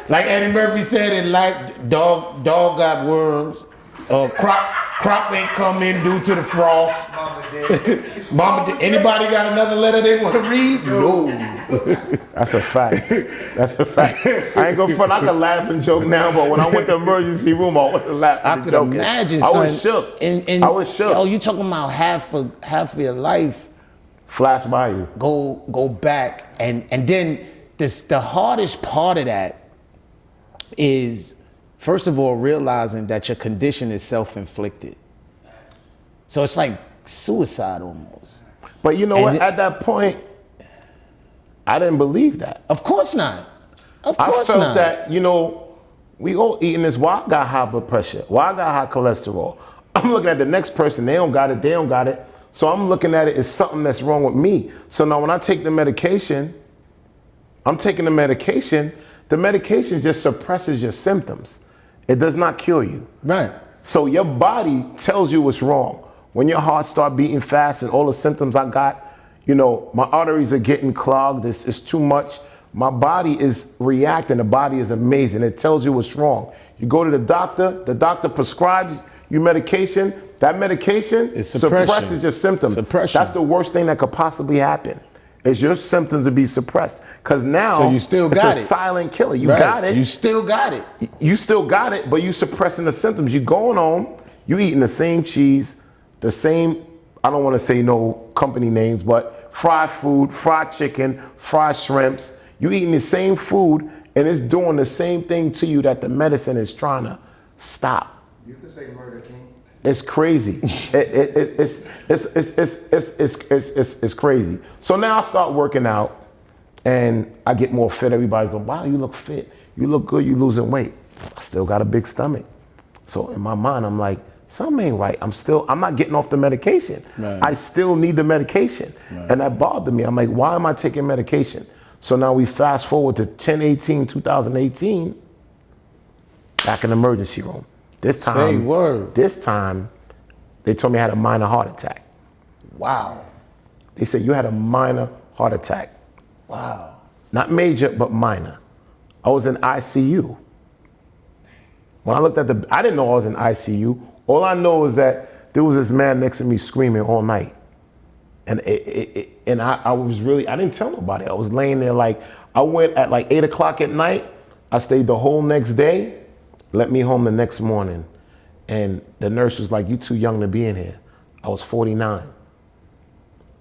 Like Eddie Murphy said in life, dog got worms. Crop ain't come in due to the frost. Mama did. Anybody got another letter they want to read? No. That's a fact. I ain't gonna front. I can laugh and joke now, but when I went to the emergency room, I went to laugh. I could imagine. I was shook. I was shook. Oh, you talking about half of your life? Flash by you. Go back, and then the hardest part of that is, first of all, realizing that your condition is self-inflicted. So it's like suicide almost. But you know what? At that point, I didn't believe that. Of course not. I felt that, we all eating this. Why I got high blood pressure? Why I got high cholesterol? I'm looking at the next person. They don't got it. So I'm looking at it as something that's wrong with me. So now when I take the medication, the medication just suppresses your symptoms. It does not kill you. Right. So your body tells you what's wrong. When your heart start beating fast and all the symptoms I got, my arteries are getting clogged, it's too much. My body is reacting, the body is amazing. It tells you what's wrong. You go to the doctor prescribes you medication, that medication suppresses your symptoms. That's the worst thing that could possibly happen. Is your symptoms to be suppressed. Because now so you still got it's a silent killer. You right. got it. You still got it. You still got it, but you suppressing the symptoms. You going on, you eating the same cheese, the same, I don't want to say no company names, but fried food, fried chicken, fried shrimps. You eating the same food and it's doing the same thing to you that the medicine is trying to stop. You could say Murder King. It's crazy. It's crazy. So now I start working out and I get more fit. Everybody's like, wow, you look fit. You look good. You losing weight. still got a big stomach. So in my mind, I'm like, something ain't right. I'm not getting off the medication. Right. I still need the medication. Right. And that bothered me. I'm like, why am I taking medication? So now we fast forward to 10/18/2018, back in the emergency room. This time, Say word. This time, they told me I had a minor heart attack. Wow. They said, you had a minor heart attack. Wow. Not major, but minor. I was in ICU. When I looked at I didn't know I was in ICU. All I know is that there was this man next to me screaming all night. And I was really, I didn't tell nobody. I was laying there like, I went at like 8 o'clock at night. I stayed the whole next day, let me home the next morning. And the nurse was like, you too young to be in here. I was 49.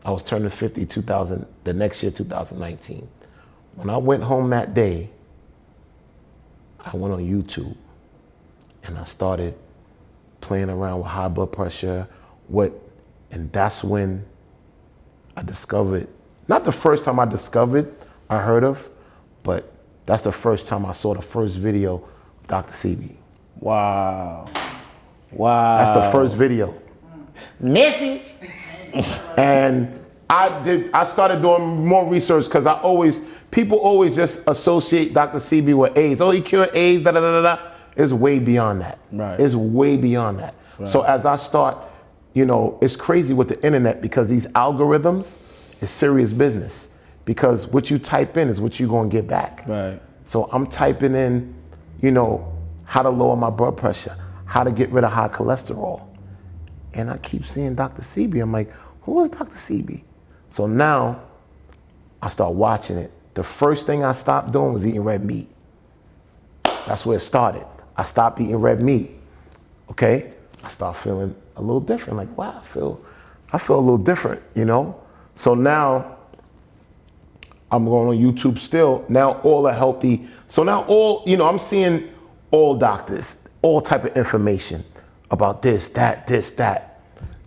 I was turning 50 the next year, 2019. When I went home that day, I went on YouTube and I started playing around with high blood pressure, and that's when I discovered, not the first time I heard of, but that's the first time I saw the first video of Dr. Sebi. Wow. Wow. That's the first video. Message. And I started doing more research because people always just associate Dr. Sebi with AIDS. Oh, he cured AIDS, da da da da. It's way beyond that. Right. It's way beyond that. Right. So as I start, it's crazy with the internet because these algorithms is serious business. Because what you type in is what you're gonna get back. Right. So I'm typing in, how to lower my blood pressure, how to get rid of high cholesterol. And I keep seeing Dr. Sebi. I'm like, who is Dr. Sebi? So now I start watching it. The first thing I stopped doing was eating red meat. That's where it started. I stopped eating red meat. Okay? I start feeling a little different. Like, wow, I feel a little different, So now I'm going on YouTube still. Now all are healthy. So now I'm seeing all doctors, all type of information about this, that.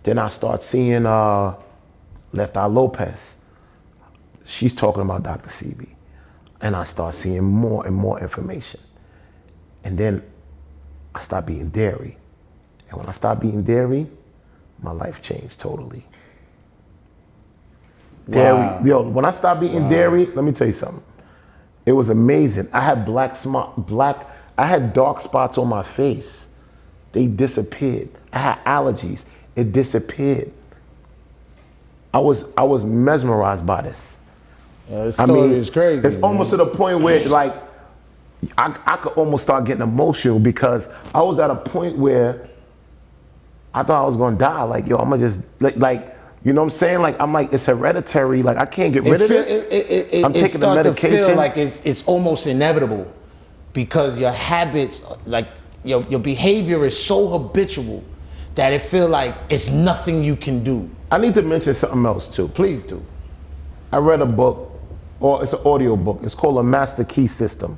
Then I start seeing Left Eye Lopez. She's talking about Dr. Sebi. And I start seeing more and more information. And then I stopped eating dairy. And when I stopped eating dairy, my life changed totally. Wow. Dairy, when I stopped eating dairy, let me tell you something. It was amazing. I had I had dark spots on my face. They disappeared. I had allergies. It disappeared. I was mesmerized by this. This story is crazy. It's almost to the point where like I could almost start getting emotional because I was at a point where I thought I was gonna die. Like, yo, I'm gonna just like you know what I'm saying? Like, I'm like, it's hereditary. Like, I can't get rid of this. I'm taking the medication. To feel like it's almost inevitable because your habits, like your behavior is so habitual that it feel like it's nothing you can do. I need to mention something else too. Please do. I read a book, or it's an audio book. It's called A Master Key System.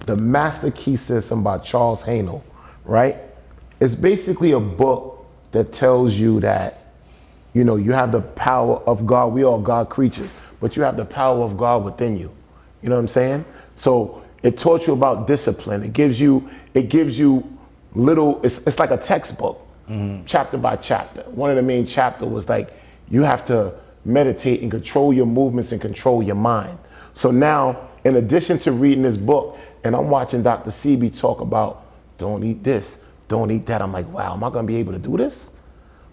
The Master Key System by Charles Haanel, right? It's basically a book that tells you that, you have the power of God. We are God creatures, but you have the power of God within you. You know what I'm saying? So it taught you about discipline. It gives you little, it's like a textbook, chapter by chapter. One of the main chapters was like, you have to meditate and control your movements and control your mind. So now, in addition to reading this book, and I'm watching Dr. Sebi talk about, don't eat this, don't eat that. I'm like, wow, am I gonna be able to do this?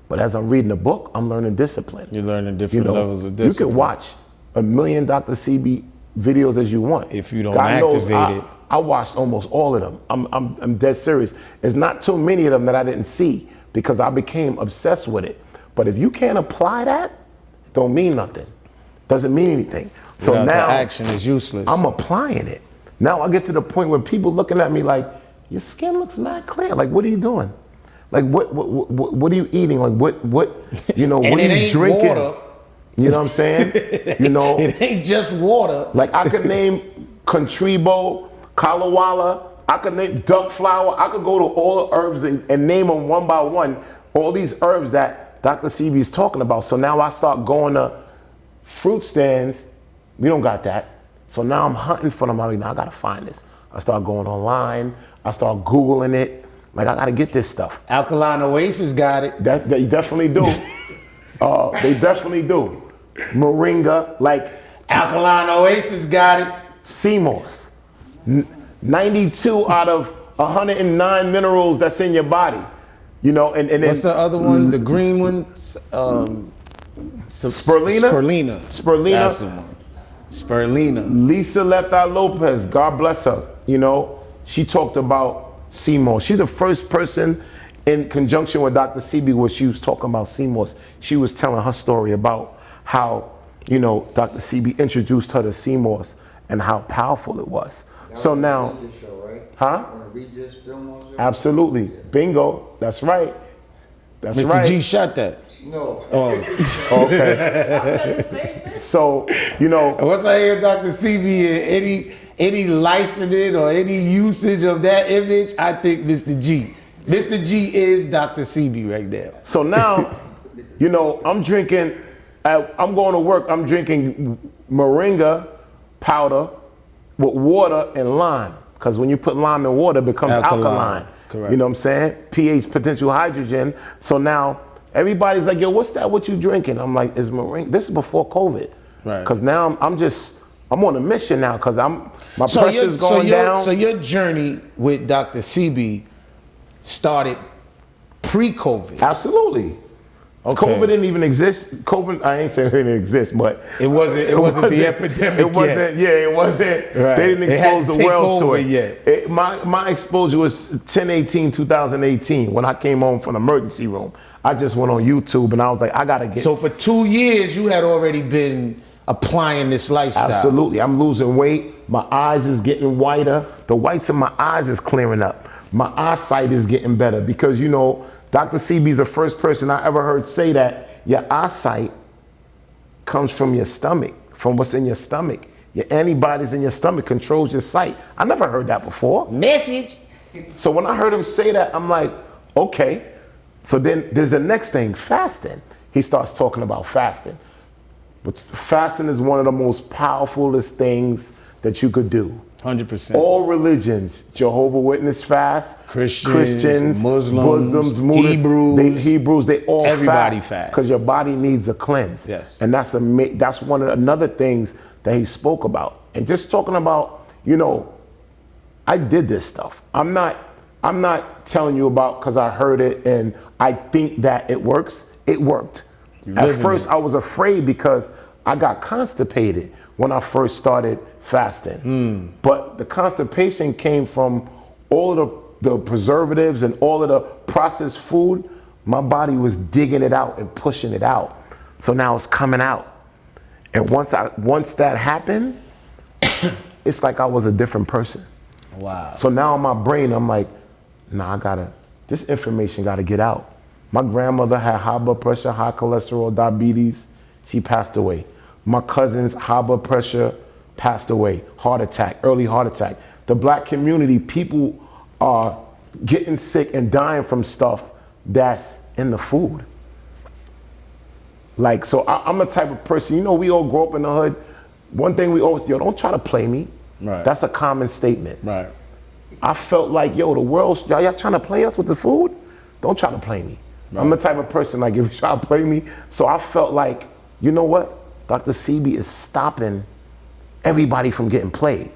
But as I'm reading the book, I'm learning discipline. You're learning different levels of discipline. You can watch 1,000,000 Dr. Sebi videos as you want. If you don't God activate knows, it. I watched almost all of them. I'm dead serious. There's not too many of them that I didn't see because I became obsessed with it. But if you can't apply that, it don't mean nothing. Doesn't mean anything. So Without now the action is useless. I'm applying it. Now I get to the point where people looking at me like, your skin looks mad clear. Like, what are you doing? Like, what are you what, what are you drinking? Water. You know what I'm saying? It ain't just water. Like, I could name Contribo, Kalawala, I could name duck flower. I could go to all the herbs and name them one by one. All these herbs that Dr. Sebi is talking about. So now I start going to fruit stands. We don't got that. So now I'm hunting for them. I'm like, now I gotta find this. I start going online. I start Googling it. Like, I gotta get this stuff. Alkaline Oasis got it. They definitely do. They definitely do. Moringa, like Alkaline Oasis got it. sea moss. 92 out of 109 minerals that's in your body. You know, and What's the other one? The green one? Spirulina? Spirulina. That's the one. Spirulina. Lisa Lefta Lopez, God bless her. You know, she talked about sea moss. She's the first person in conjunction with Dr. Sebi where she was talking about sea moss. She was telling her story about how, you know, Dr. Sebi introduced her to sea moss and how powerful it was. So now, Show, right? huh? On a Regis film on show? Absolutely. Bingo. That's right. That's Mr. right. G shot that. No. Oh. Okay. So, you know, Once I hear Dr. CB and any licensing or any usage of that image, I think Mr. G. Mr. G is Dr. CB right now. so now, you know, I'm drinking, I'm going to work, I'm drinking moringa powder with water and lime. Because when you put lime in water, it becomes alkaline. Correct. You know what I'm saying? pH, potential hydrogen. So now everybody's like, yo, what's that? What you drinking? I'm like, it's moringa. This is before COVID. Right. Because now I'm on a mission now because my pressure's going down. So your journey with Dr. CB started pre-COVID. Absolutely. Okay. COVID didn't even exist. COVID, I ain't saying it didn't exist, but It wasn't the epidemic It wasn't. yet. Yeah, it wasn't. Right. They didn't It hadn't expose the take world to over it yet. My exposure was 10/18/2018 when I came home from the emergency room. I just went on YouTube and I was like, I gotta get. So for 2 years, you had already been applying this lifestyle. Absolutely, I'm losing weight. My eyes is getting whiter. The whites in my eyes is clearing up. My eyesight is getting better because, you know, Dr. CB is the first person I ever heard say that your eyesight comes from your stomach, from what's in your stomach. Your antibodies in your stomach controls your sight. I never heard that before. Message. So when I heard him say that, I'm like, okay. So then there's the next thing, fasting. He starts talking about fasting. But fasting is one of the most powerfulest things that you could do. 100%. All religions, Jehovah Witness fast, Christians, Muslims, Buddhists, Hebrews, they all everybody fast fast. because your body needs a cleanse. Yes. And that's one of another things that he spoke about. And just talking about, you know, I did this stuff. I'm not telling you about because I heard it and I think that it works. It worked. At first, I was afraid because I got constipated when I first started fasting. But the constipation came from all of the preservatives and all of the processed food. My body was digging it out and pushing it out. So now it's coming out. And once that happened, it's like I was a different person. Wow. So now in my brain, I'm like, nah, this information gotta get out. My grandmother had high blood pressure, high cholesterol, diabetes. She passed away. My cousin's high blood pressure passed away. Heart attack, early heart attack. The black community, people are getting sick and dying from stuff that's in the food. Like, so I'm the type of person, you know, we all grow up in the hood. One thing we always, yo, don't try to play me. Right. That's a common statement. Right. I felt like, yo, the world, y'all trying to play us with the food? Don't try to play me. Right. I'm the type of person, like, if you try to play me. So I felt like, you know what? Dr. Sebi is stopping everybody from getting played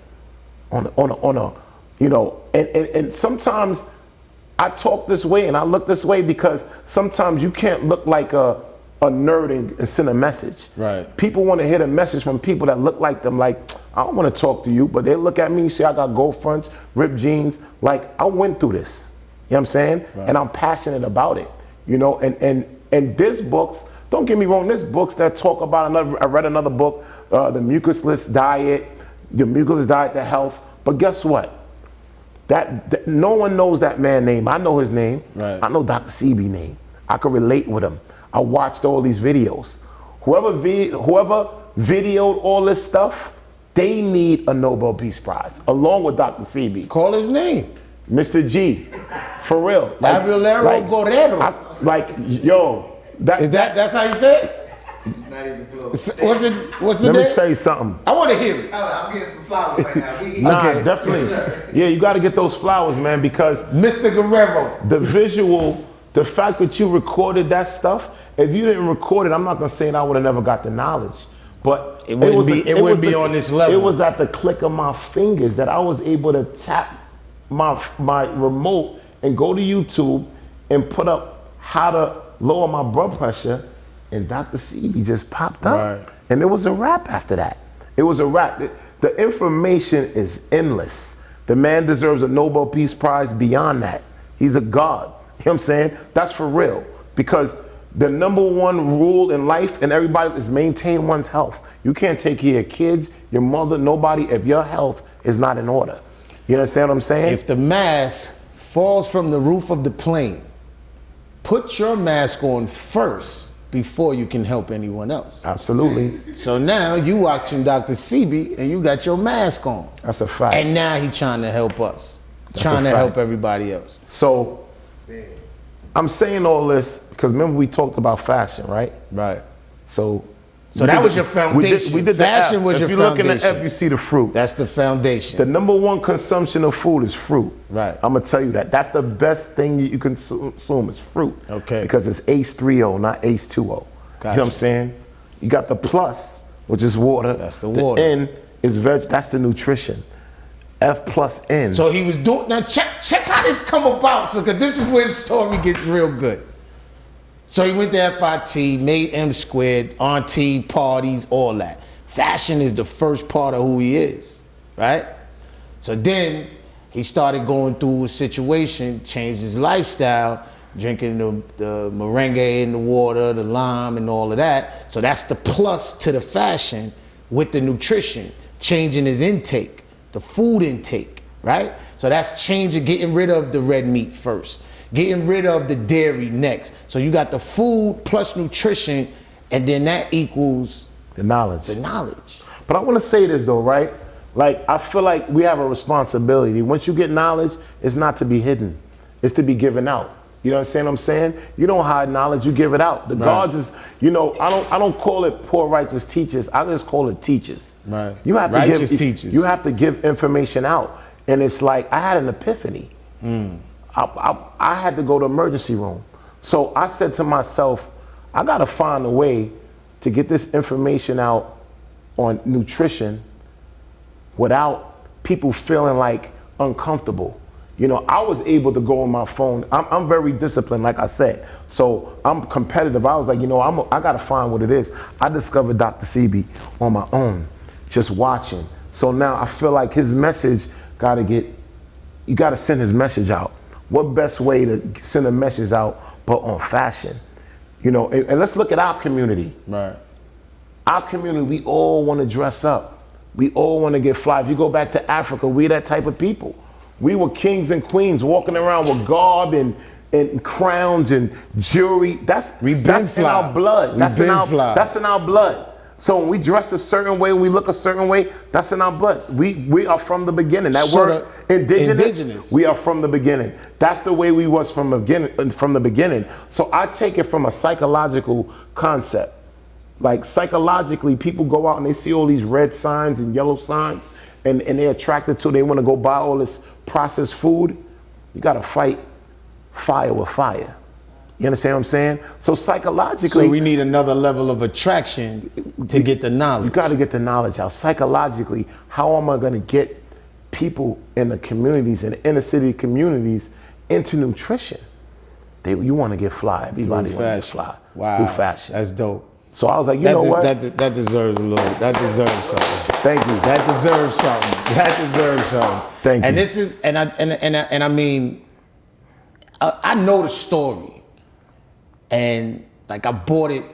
on a, you know, and sometimes I talk this way and I look this way because sometimes you can't look like a nerd and send a message. Right. People want to hear a message from people that look like them. Like, I don't want to talk to you, but they look at me and say I got gold fronts, ripped jeans. Like, I went through this. You know what I'm saying? Right. And I'm passionate about it. You know, and there's books, don't get me wrong, there's books that talk about I read another book, the mucusless diet, the health. But guess what? That no one knows that man's name. I know his name. Right. I know Dr. Sebi's name. I can relate with him. I watched all these videos. Whoever videoed all this stuff, they need a Nobel Peace Prize, along with Dr. Sebi. Call his name. Mr.G. For real. Guerrero. Yo, Is that's how you say it? Not even close. What's the Let me name? tell you something. I want to hear it. I'm getting some flowers right now. Nah, Okay. definitely. Yeah, you got to get those flowers, man, because Mr. Guerrero. the visual, the fact that you recorded that stuff, if you didn't record it, I'm not gonna say that I would have never got the knowledge, but It wouldn't be on this level. It was at the click of my fingers that I was able to tap my remote and go to YouTube and put up how to lower my blood pressure, and Dr. Sebi just popped up, Right. and it was a wrap after that. It was a wrap. The information is endless. The man deserves a Nobel Peace Prize beyond that. He's a god. You know what I'm saying? That's for real. Because the number one rule in life and everybody is maintain one's health. You can't take care of your kids, your mother, nobody if your health is not in order. You understand what I'm saying? If the mask falls from the roof of the plane, put your mask on first before you can help anyone else. Absolutely. So now you watching Dr. Sebi and you got your mask on. That's a fact. And now he trying to help us. That's Trying a to fact. help everybody else. So I'm saying all this because remember we talked about fashion, right? Right. So that was your foundation. We did Fashion the F. was If your you look in the foundation. F, you see the fruit. That's the foundation. The number one consumption of food is fruit. Right. I'm gonna tell you that. That's the best thing you can consume is fruit. Okay. Because it's ACE3O, not ACE2O. You know Gotcha. what I'm saying? You got the plus, which is water. That's the water. N is veg. That's the nutrition. F plus N. So he was doing, now check how this come about, so cause this is where the story gets real good. So he went to FIT, made M squared, auntie, parties, all that. Fashion is the first part of who he is, right? So then he started going through a situation, changed his lifestyle, drinking the merengue in the water, the lime and all of that. So that's the plus to the fashion with the nutrition, changing his intake, the food intake, right? So that's changing, getting rid of the red meat first, getting rid of the dairy next. So you got the food plus nutrition, and then that equals the knowledge. the knowledge. But I want to say this though, right? Like I feel like we have a responsibility. Once you get knowledge, it's not to be hidden. It's to be given out. You know what I'm saying? You don't hide knowledge, you give it out. The gods is, you know, I don't call it poor righteous teachers. I just call it teachers. Right. You have Righteous to give teachers. You have to give information out. And it's like I had an epiphany. I had to go to emergency room. So I said to myself, I gotta find a way to get this information out on nutrition without people feeling like uncomfortable. You know, I was able to go on my phone. I'm very disciplined, like I said. So I'm competitive. I was like, you know, I gotta find what it is. I discovered Dr. Sebi on my own, just watching. So now I feel like his message you gotta send his message out. What best way to send a message out but on fashion? You know, and let's look at our community. Right. Our community, we all wanna dress up. We all wanna get fly. If you go back to Africa, we're that type of people. We were kings and queens walking around with garb and crowns and jewelry. That's in our blood. That's in our blood. So when we dress a certain way, we look a certain way, that's in our blood. We are from the beginning. That word indigenous, we are from the beginning. That's the way we was from the beginning. So I take it from a psychological concept. Like psychologically, people go out and they see all these red signs and yellow signs and they're attracted to, they want to go buy all this processed food. You got to fight fire with fire. You understand what I'm saying? So psychologically, So we need another level of attraction to get the knowledge. you got to get the knowledge out. Psychologically, how am I going to get people in the communities, in the inner city communities, into nutrition? You want to get fly. Everybody wants to get fly. Wow. Through fashion. That's dope. So I was like, you know what? That deserves a little. That deserves something. Thank you. That deserves something. That deserves something. Thank And you. this is, and I mean, I know the story, and like I bought it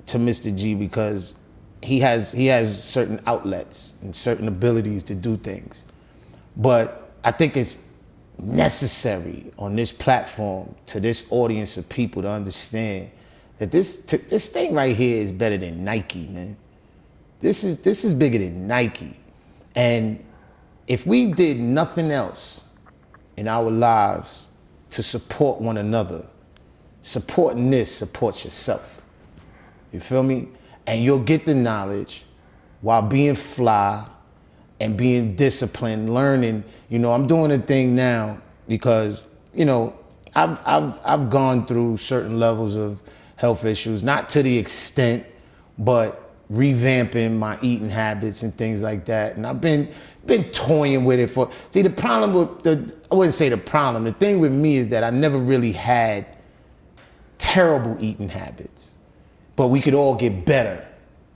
to Mr. G because he has certain outlets and certain abilities to do things, but I think it's necessary on this platform to this audience of people to understand that this thing right here is better than Nike, man. This is bigger than Nike. And if we did nothing else in our lives to support one another, supporting this supports yourself. You feel me? And you'll get the knowledge while being fly and being disciplined, learning. You know, I'm doing a thing now because, you know, I've gone through certain levels of health issues, not to the extent, but revamping my eating habits and things like that. And I've been toying with it for, see, the problem with I wouldn't say the problem. The thing with me is that I never really had terrible eating habits, but we could all get better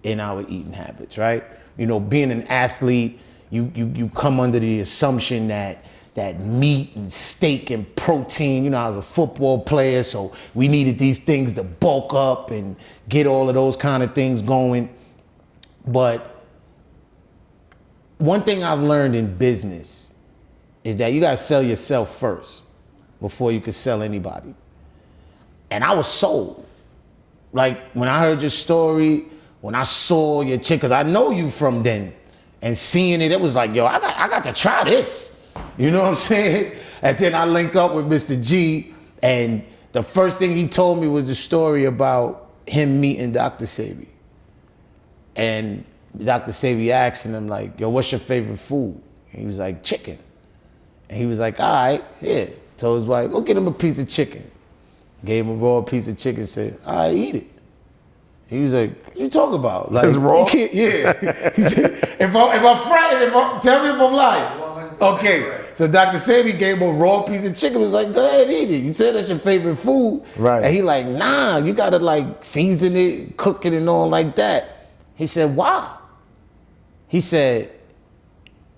in our eating habits, right? You know, being an athlete, you come under the assumption that meat and steak and protein, you know, I was a football player, so we needed these things to bulk up and get all of those kind of things going. But one thing I've learned in business is that you gotta sell yourself first before you can sell anybody. And I was sold. Like when I heard your story, when I saw your chick, cause I know you from then, and seeing it, it was like, yo, I got to try this. You know what I'm saying? And then I link up with Mr.G, and the first thing he told me was the story about him meeting Dr. Sebi. And Dr. Sebi asking him like, yo, what's your favorite food? And he was like, chicken. And he was like, all right, yeah. Told his wife, go get him a piece of chicken. Gave him a raw piece of chicken, said, all right, eat it. He was like, what you talking about? Like, it's raw? You can't, yeah. He said, if I'm fried, tell me if I'm lying. Okay, so Dr. Sebi gave him a raw piece of chicken, was like, go ahead, eat it. You said that's your favorite food. Right. And he like, nah, you gotta like season it, cook it and all like that. He said, why? He said,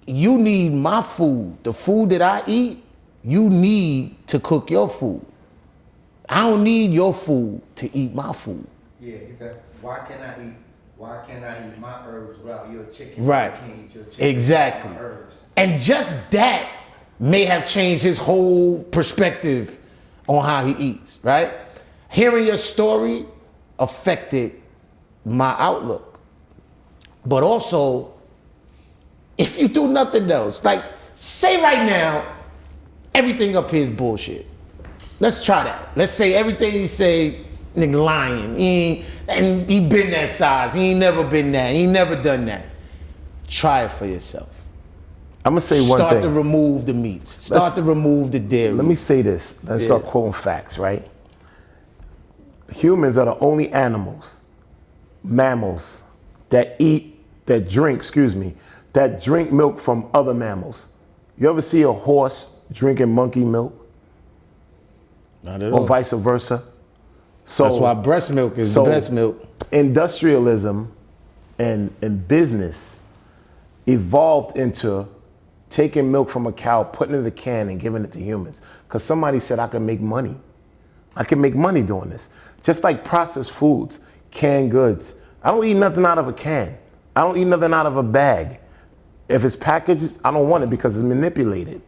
you need my food. The food that I eat, you need to cook your food. I don't need your food to eat my food. Yeah, he said, why can't I eat my herbs without your chicken? Right. I can't eat your chicken Exactly. without my herbs. And just that may have changed his whole perspective on how he eats, right? Hearing your story affected my outlook. But also, if you do nothing else, like say right now, everything up here is bullshit. Let's try that. Let's say everything he say, nigga lying. And he been that size. He ain't never been that. He ain't never done that. Try it for yourself. I'm gonna say one thing. Start to remove the meats. Start to remove the dairy. Let me say this. Let's start quoting facts, right? Humans are the only mammals that drink milk from other mammals. You ever see a horse drinking monkey milk? Not at or all. vice versa? So that's why breast milk is the best milk. Industrialism and business evolved into taking milk from a cow, putting it in a can and giving it to humans. Because somebody said I can make money. I can make money doing this. Just like processed foods, canned goods. I don't eat nothing out of a can. I don't eat nothing out of a bag. If it's packaged, I don't want it because it's manipulated.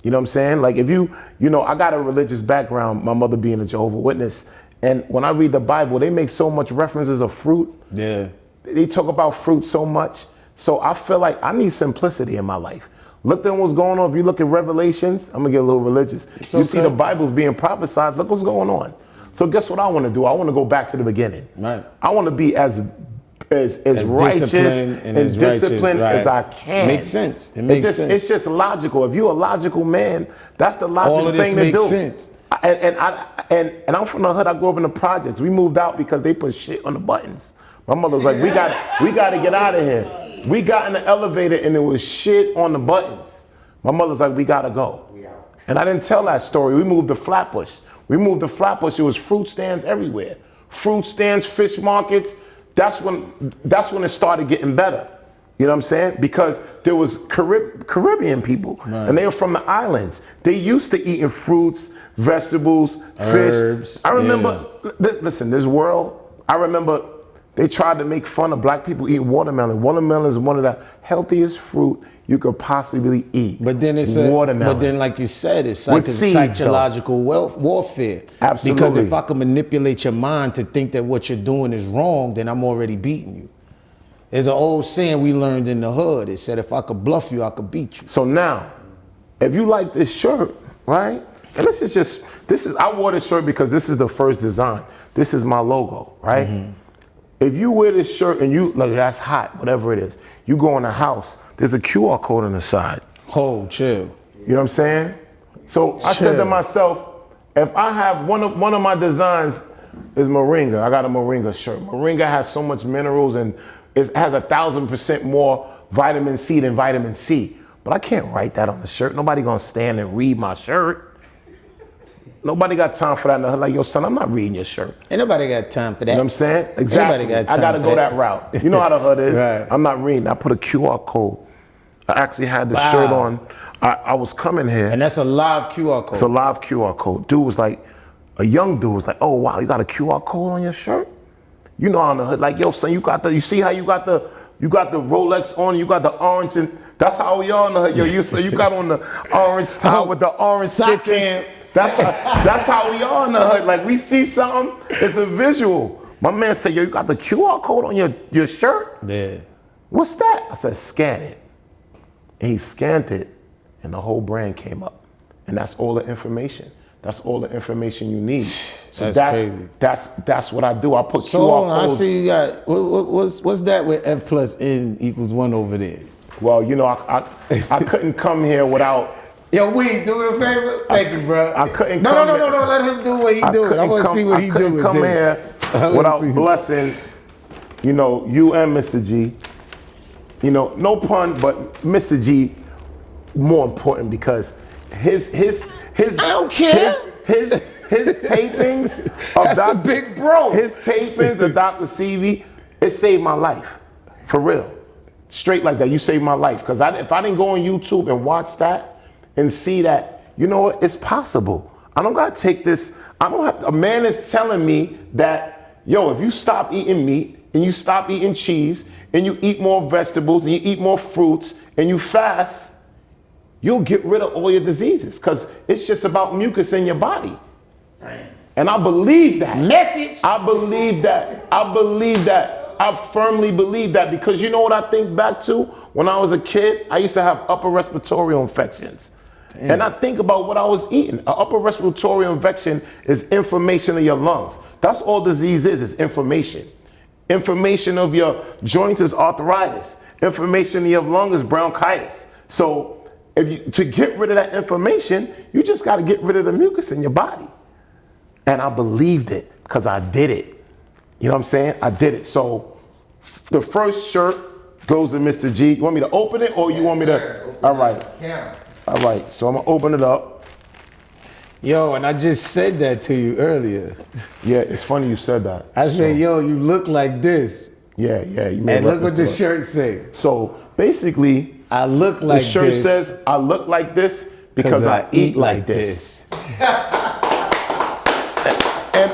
You know what I'm saying? Like if you know, I got a religious background, my mother being a Jehovah's Witness. And when I read the Bible, they make so much references of fruit. Yeah. They talk about fruit so much. So I feel like I need simplicity in my life. Look at what's going on. If you look at Revelations, I'm gonna get a little religious. You see the Bible's being prophesied. Look what's going on. So guess what I want to do? I want to go back to the beginning. Right. I want to be as righteous and as disciplined as I can. Makes sense. It makes sense. It's just logical. If you're a logical man, that's the logical thing to do. All of this makes sense. And I'm from the hood. I grew up in the projects. We moved out because they put shit on the buttons. My mother was like, we got to get out of here. We got in the elevator and there was shit on the buttons. My mother's like, we got to go. And I didn't tell that story. We moved to Flatbush. It was fruit stands everywhere. Fruit stands, fish markets. That's when it started getting better. You know what I'm saying? Because there was Caribbean people, and they were from the islands. They used to eating fruits, vegetables, herbs. Fish. I remember, listen, this world, I remember they tried to make fun of black people eating watermelon. Watermelon is one of the healthiest fruit you could possibly eat. But then watermelon. But then, like you said, it's psychological warfare. Absolutely. Because if I can manipulate your mind to think that what you're doing is wrong, then I'm already beating you. There's an old saying we learned in the hood. It said, if I could bluff you, I could beat you. So now, if you like this shirt, right? And I wore this shirt because this is the first design. This is my logo, right? Mm-hmm. If you wear this shirt and you, like, that's hot, whatever it is, you go in the house, there's a QR code on the side. Oh, chill. You know what I'm saying? So I said to myself, if I have one of my designs is moringa. I got a moringa shirt. Moringa has so much minerals and it has 1,000% more vitamin C than vitamin C. But I can't write that on the shirt. Nobody gonna stand and read my shirt. Nobody got time for that. Like, yo, son, I'm not reading your shirt. Ain't nobody got time for that. You know what I'm saying? Exactly. Got time I gotta go that route. You know how the hood is. Right. I'm not reading. I put a QR code. I actually had the shirt on. I was coming here. And that's a live QR code. It's a live QR code. Dude was like, a young dude was like, oh wow, you got a QR code on your shirt? You know, on the hood, like, yo, son, you see how you got the Rolex on, you got the orange, and that's how we are in the hood. Yo, you got on the orange tie with the orange stitching. That's how we are in the hood. Like, we see something, it's a visual. My man said, yo, you got the QR code on your shirt? Yeah. What's that? I said, scan it. And he scanned it, and the whole brand came up. And that's all the information. That's all the information you need. So that's crazy. That's what I do. I put So QR hold on, codes. I see you got, what's that with F plus N equals 1 over there? Well, you know, I couldn't come here without. Yo, Weez, do me a favor. Thank you, bro. I couldn't No, come no, here- let him do what he doing. I want to see what he doing with come this. here without blessing, you know, you and Mr. G. You know, no pun, but Mr. G more important because his I don't care. His tapings of That's the big bro. His tapings of Dr. Sebi, it saved my life. For real. Straight like that. You saved my life. Because if I didn't go on YouTube and watch that and see that, you know what, it's possible. I don't gotta take this, a man is telling me that, yo, if you stop eating meat and you stop eating cheese and you eat more vegetables and you eat more fruits and you fast, you'll get rid of all your diseases because it's just about mucus in your body. And I believe that. Message. I believe that. I firmly believe that because you know what I think back to? When I was a kid, I used to have upper respiratory infections. Damn. And I think about what I was eating. An upper respiratory infection is inflammation in your lungs. That's all disease is inflammation. Inflammation of your joints is arthritis. Inflammation in your lung is bronchitis. So to get rid of that inflammation, you just got to get rid of the mucus in your body. And I believed it because I did it. You know what I'm saying? I did it. So the first shirt goes to Mr. G. You want me to open it or you want me to? All right. Yeah. All right. So I'm going to open it up. Yo, and I just said that to you earlier. Yeah, it's funny you said that. I said, yo, you look like this. Yeah. You made And look what the reference to shirt say. So basisally, I look like the shirt this. says, I look like this because I eat like this.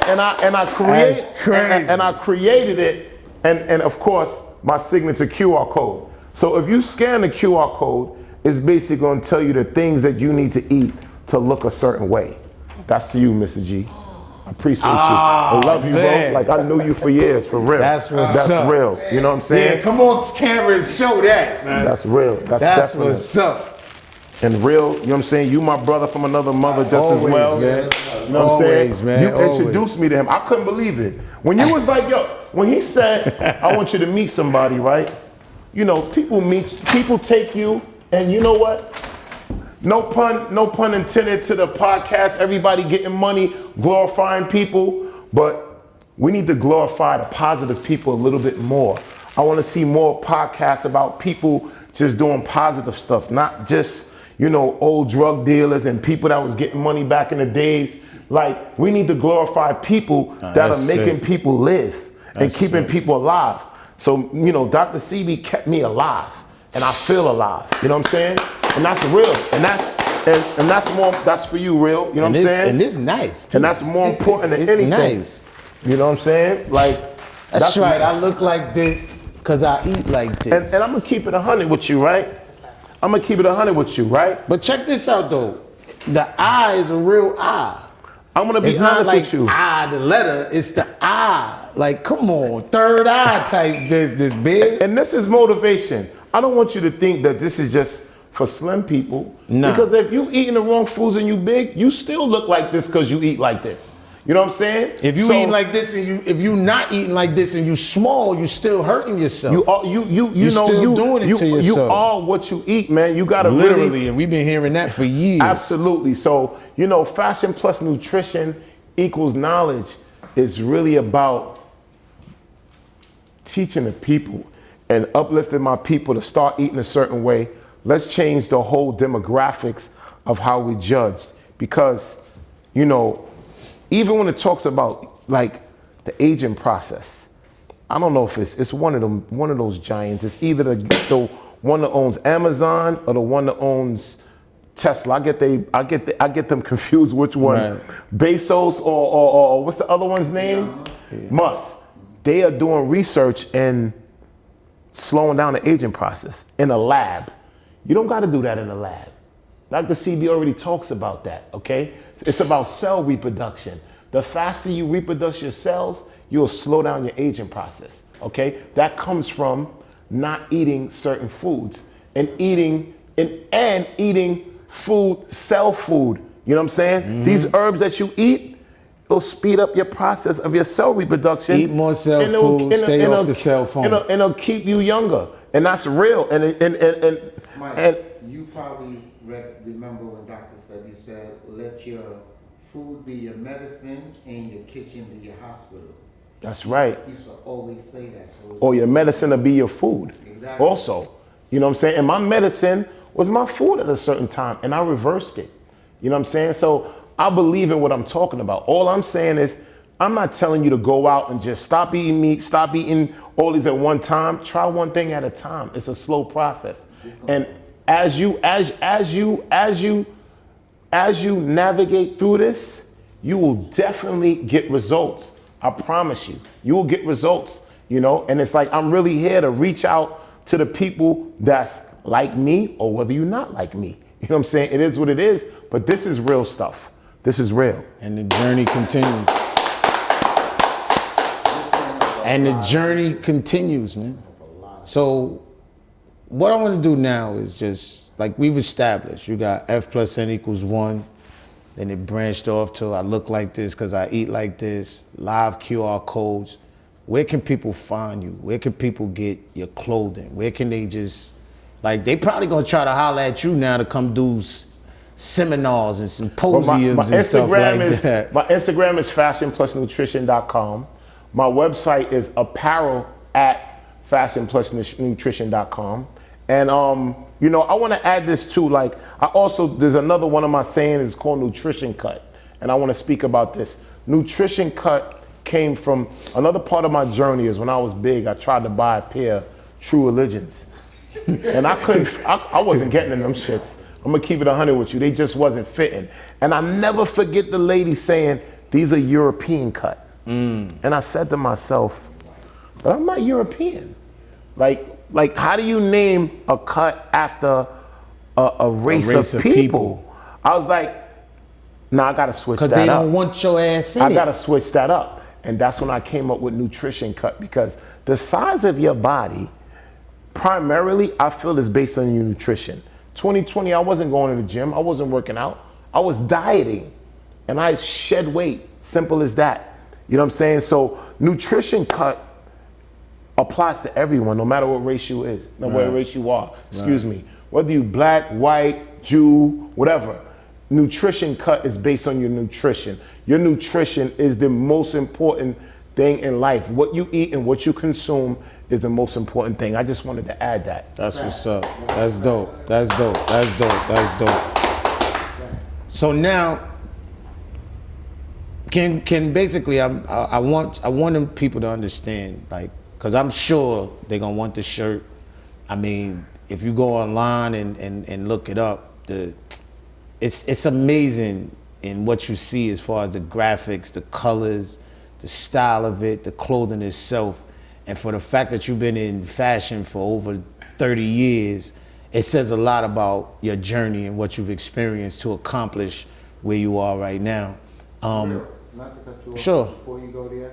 And I created it, and of course my signature QR code. So if you scan the QR code, it's basically going to tell you the things that you need to eat to look a certain way. That's to you, Mr. G. I appreciate you. I love you, man. bro. Like I knew you for years, for real. That's what's That's up. real. You know what I'm saying? Yeah, come on, camera and show that, man. That's real. That's definite. What's up. And real, you know what I'm saying? You my brother from another mother just Always, as well. man. You know what I'm Always, saying? man. You Always. introduced me to him. I couldn't believe it. When you was like, yo, when he said, I want you to meet somebody, right? You know, people take you, and you know what? No pun intended to the podcast, everybody getting money, glorifying people, but we need to glorify the positive people a little bit more. I want to see more podcasts about people just doing positive stuff, not just, you know, old drug dealers and people that was getting money back in the days. Like, we need to glorify people that are making people live and keeping people alive. So, you know, Dr. Sebi kept me alive and I feel alive. You know what I'm saying? And that's real. And that's more, that's for you, real. You know what I'm saying? And it's nice, too. And that's more important than anything. Nice. You know what I'm saying? Like, that's right. I look like this because I eat like this. And I'm going to keep it 100 with you, right? I'm going to keep it 100 with you, right? But check this out, though. The I is a real I. I'm going to be It's not honest like with you. I, the letter. It's the I. Like, come on. Third eye type business, big. And this is motivation. I don't want you to think that this is just for slim people. Nah. Because if you eating the wrong foods and you big, you still look like this because you eat like this. You know what I'm saying? If you eating like this and if you not eating like this and you small, you still hurting yourself. You know, still doing it to yourself. You are what you eat, man. You gotta literally, really, and we've been hearing that for years. absolutely. So, you know, fashion plus nutrition equals knowledge is really about teaching the people and uplifting my people to start eating a certain way. Let's change the whole demographics of how we judged. Because, you know, even when it talks about like the aging process, I don't know if it's one of those giants. It's either the one that owns Amazon or the one that owns Tesla. I get them confused which one. Right. Bezos or what's the other one's name? Yeah. Musk. They are doing research and slowing down the aging process in a lab. You don't got to do that in a lab. Dr. Sebi already talks about that, okay? It's about cell reproduction. The faster you reproduce your cells, you'll slow down your aging process, okay? That comes from not eating certain foods and eating food, cell food. You know what I'm saying? Mm-hmm. These herbs that you eat, it'll speed up your process of your cell reproduction. Eat more cell food, stay off the cell phone. And it'll keep you younger. And that's real. Mike, you probably remember when Dr. Sebi said, let your food be your medicine and your kitchen be your hospital. That's right. He used to always say that. So or your medicine will be your food. Exactly. Also, you know what I'm saying? And my medicine was my food at a certain time, and I reversed it. You know what I'm saying? So I believe in what I'm talking about. All I'm saying is, I'm not telling you to go out and just stop eating meat, stop eating all these at one time. Try one thing at a time. It's a slow process. And as you navigate through this, you will definitely get results. I promise you. You will get results, you know? And it's like, I'm really here to reach out to the people that's like me or whether you're not like me. You know what I'm saying? It is what it is, but this is real stuff. This is real. And the journey continues. And the journey continues, man. So what I want to do now is just, like we've established, you got F plus N equals 1. Then it branched off to I look like this because I eat like this, live QR codes. Where can people find you? Where can people get your clothing? Where can they just, like, they probably gonna try to holler at you now to come do seminars and symposiums and stuff like that. My Instagram is fashionplusnutrition.com. My website is apparel at fashionplusnutrition.com. And you know, I want to add this too. Like, there's another one of my sayings is called Nutrition Cut, and I want to speak about this. Nutrition Cut came from another part of my journey. Is when I was big, I tried to buy a pair of True Religions, and I couldn't. I wasn't getting in them shits. I'm gonna keep it 100 with you. They just wasn't fitting, and I never forget the lady saying, "These are European cut," and I said to myself, "But I'm not European." Like, how do you name a cut after a race of people? I was like, nah, I gotta switch that up. Because they don't want your ass in it. I gotta switch that up. And that's when I came up with Nutrition Cut, because the size of your body, primarily, I feel is based on your nutrition. 2020, I wasn't going to the gym. I wasn't working out. I was dieting. And I shed weight. Simple as that. You know what I'm saying? So Nutrition Cut applies to everyone, no matter what race you is, no matter what race you are. Excuse me. Whether you black, white, Jew, whatever. Nutrition Cut is based on your nutrition. Your nutrition is the most important thing in life. What you eat and what you consume is the most important thing. I just wanted to add that. That's what's up. That's dope. That's dope. That's dope. That's dope. So now, can basically, I want them people to understand, like, because I'm sure they're gonna want the shirt. I mean, if you go online and look it up, it's amazing in what you see as far as the graphics, the colors, the style of it, the clothing itself. And for the fact that you've been in fashion for over 30 years, it says a lot about your journey and what you've experienced to accomplish where you are right now. Not to cut you off, sure. Before you go there,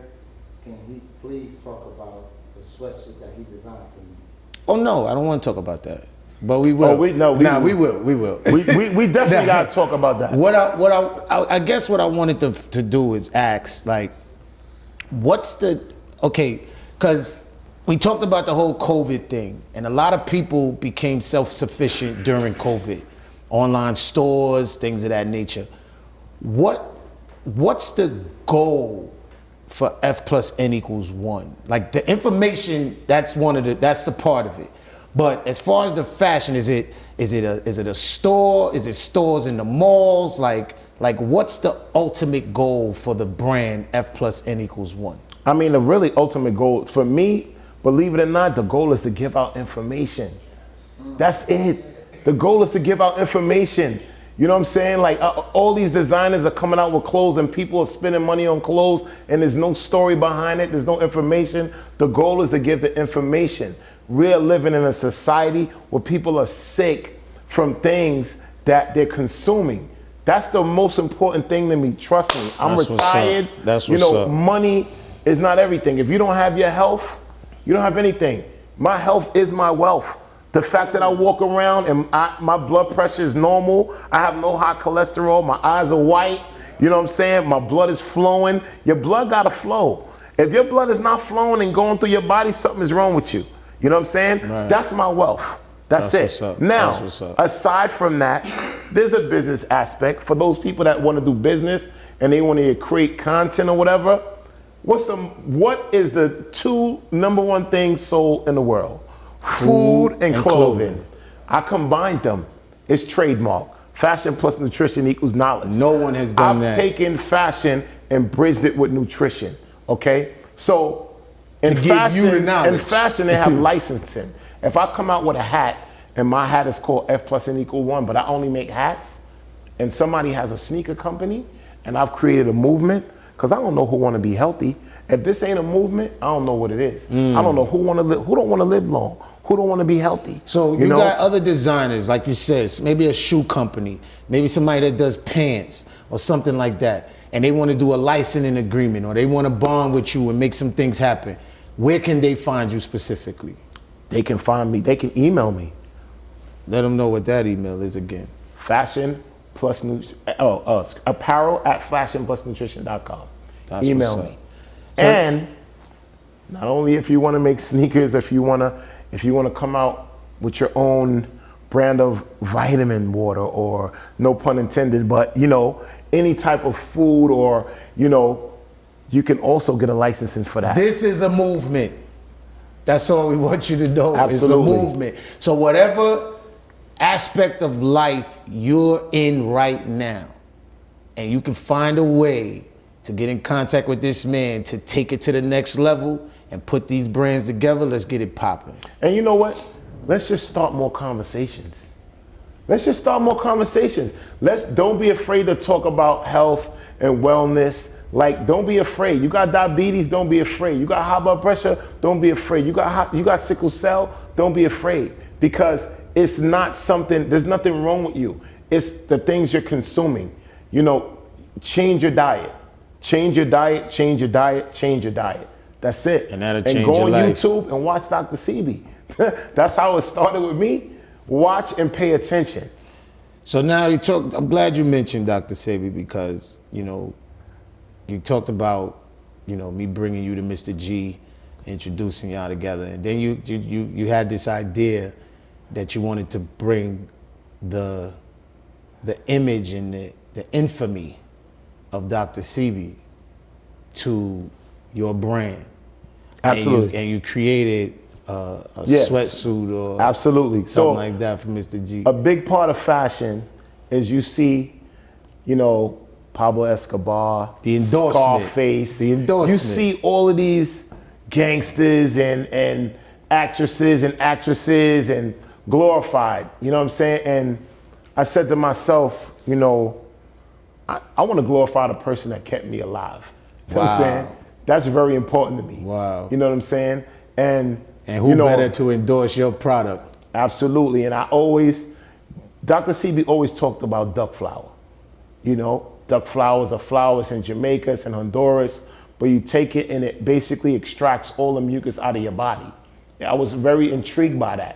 can he please talk about the sweatshirt that he designed for you? Oh no, I don't want to talk about that. but we will. We will. We will. We definitely got to talk about that. I guess what I wanted to do is ask, like, because we talked about the whole COVID thing, and a lot of people became self-sufficient during COVID, online stores, things of that nature. What's the goal for F plus N equals 1? Like the information, that's the part of it. But as far as the fashion, is it a store? Is it stores in the malls? Like what's the ultimate goal for the brand F plus N equals 1? I mean, the really ultimate goal for me, believe it or not, the goal is to give out information. That's it. The goal is to give out information. You know what I'm saying? Like all these designers are coming out with clothes and people are spending money on clothes and there's no story behind it. There's no information. The goal is to give the information. We're living in a society where people are sick from things that they're consuming. That's the most important thing to me. Trust me. I'm retired. That's what's up. Money is not everything. If you don't have your health, you don't have anything. My health is my wealth. The fact that I walk around and my blood pressure is normal, I have no high cholesterol, my eyes are white, you know what I'm saying? My blood is flowing. Your blood gotta flow. If your blood is not flowing and going through your body, something is wrong with you. You know what I'm saying? Right. That's my wealth. That's it. What's up. Now, That's what's up. Aside from that, there's a business aspect for those people that want to do business and they want to create content or whatever. What is the two number one things sold in the world? Food and clothing. I combined them. It's trademark. Fashion plus nutrition equals knowledge. No one has done that. I've taken fashion and bridged it with nutrition. Okay? So in fashion they have licensing. If I come out with a hat and my hat is called F plus N equal 1, but I only make hats, and somebody has a sneaker company and I've created a movement, because I don't know who want to be healthy. If this ain't a movement, I don't know what it is. I don't know who don't want to live long, who don't want to be healthy. So you got other designers, like you said, maybe a shoe company, maybe somebody that does pants or something like that, and they want to do a licensing agreement or they want to bond with you and make some things happen. Where can they find you specifically? They can find me. They can email me. Let them know what that email is again. Apparel at fashionplusnutrition.com. Email me. So, and not only if you want to make sneakers, if you want to come out with your own brand of vitamin water, or no pun intended, but any type of food, or you can also get a licensing for that. This is a movement. That's all we want you to know. Absolutely. It's a movement. So whatever aspect of life you're in right now, and you can find a way to get in contact with this man to take it to the next level and put these brands together, let's get it popping. And you know what? Let's just start more conversations. Don't be afraid to talk about health and wellness. Like, don't be afraid. You got diabetes, don't be afraid. You got high blood pressure, don't be afraid. You got sickle cell, don't be afraid. Because it's not something, there's nothing wrong with you. It's the things you're consuming. Change your diet. Change your diet. That's it. And that'll change your And go on life. YouTube and watch Dr. Sebi. That's how it started with me. Watch and pay attention. So now I'm glad you mentioned Dr. Sebi, because, you talked about, me bringing you to Mr.G, introducing y'all together. And then you had this idea that you wanted to bring the image and the infamy of Dr. Sebi to your brand. Absolutely. And you created a sweatsuit or absolutely something like that for Mr. G. A big part of fashion is you see, Pablo Escobar, the endorsement, Scarface, the endorsement. You see all of these gangsters and actresses and glorified, you know what I'm saying? And I said to myself, I want to glorify the person that kept me alive. You know what I'm saying? That's very important to me. Wow. You know what I'm saying? And who better to endorse your product? Absolutely. And Dr. Sebi always talked about duck flower. Duck flowers are flowers in Jamaica, it's in Honduras, but you take it and it basically extracts all the mucus out of your body. I was very intrigued by that.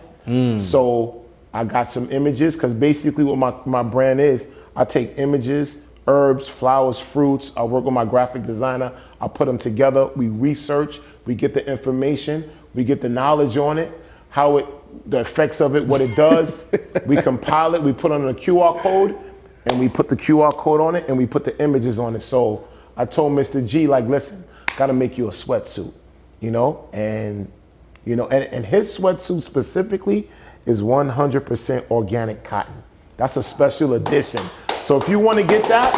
So I got some images, because basically what my brand is, I take images, herbs, flowers, fruits. I work with my graphic designer. I put them together. We research. We get the information. We get the knowledge on it, the effects of it, what it does. We compile it. We put on a QR code, and we put the QR code on it, and we put the images on it. So I told Mr.G, like, listen, gotta make you a sweatsuit, and his sweatsuit specifically is 100% organic cotton. That's a special edition. So if you want to get that,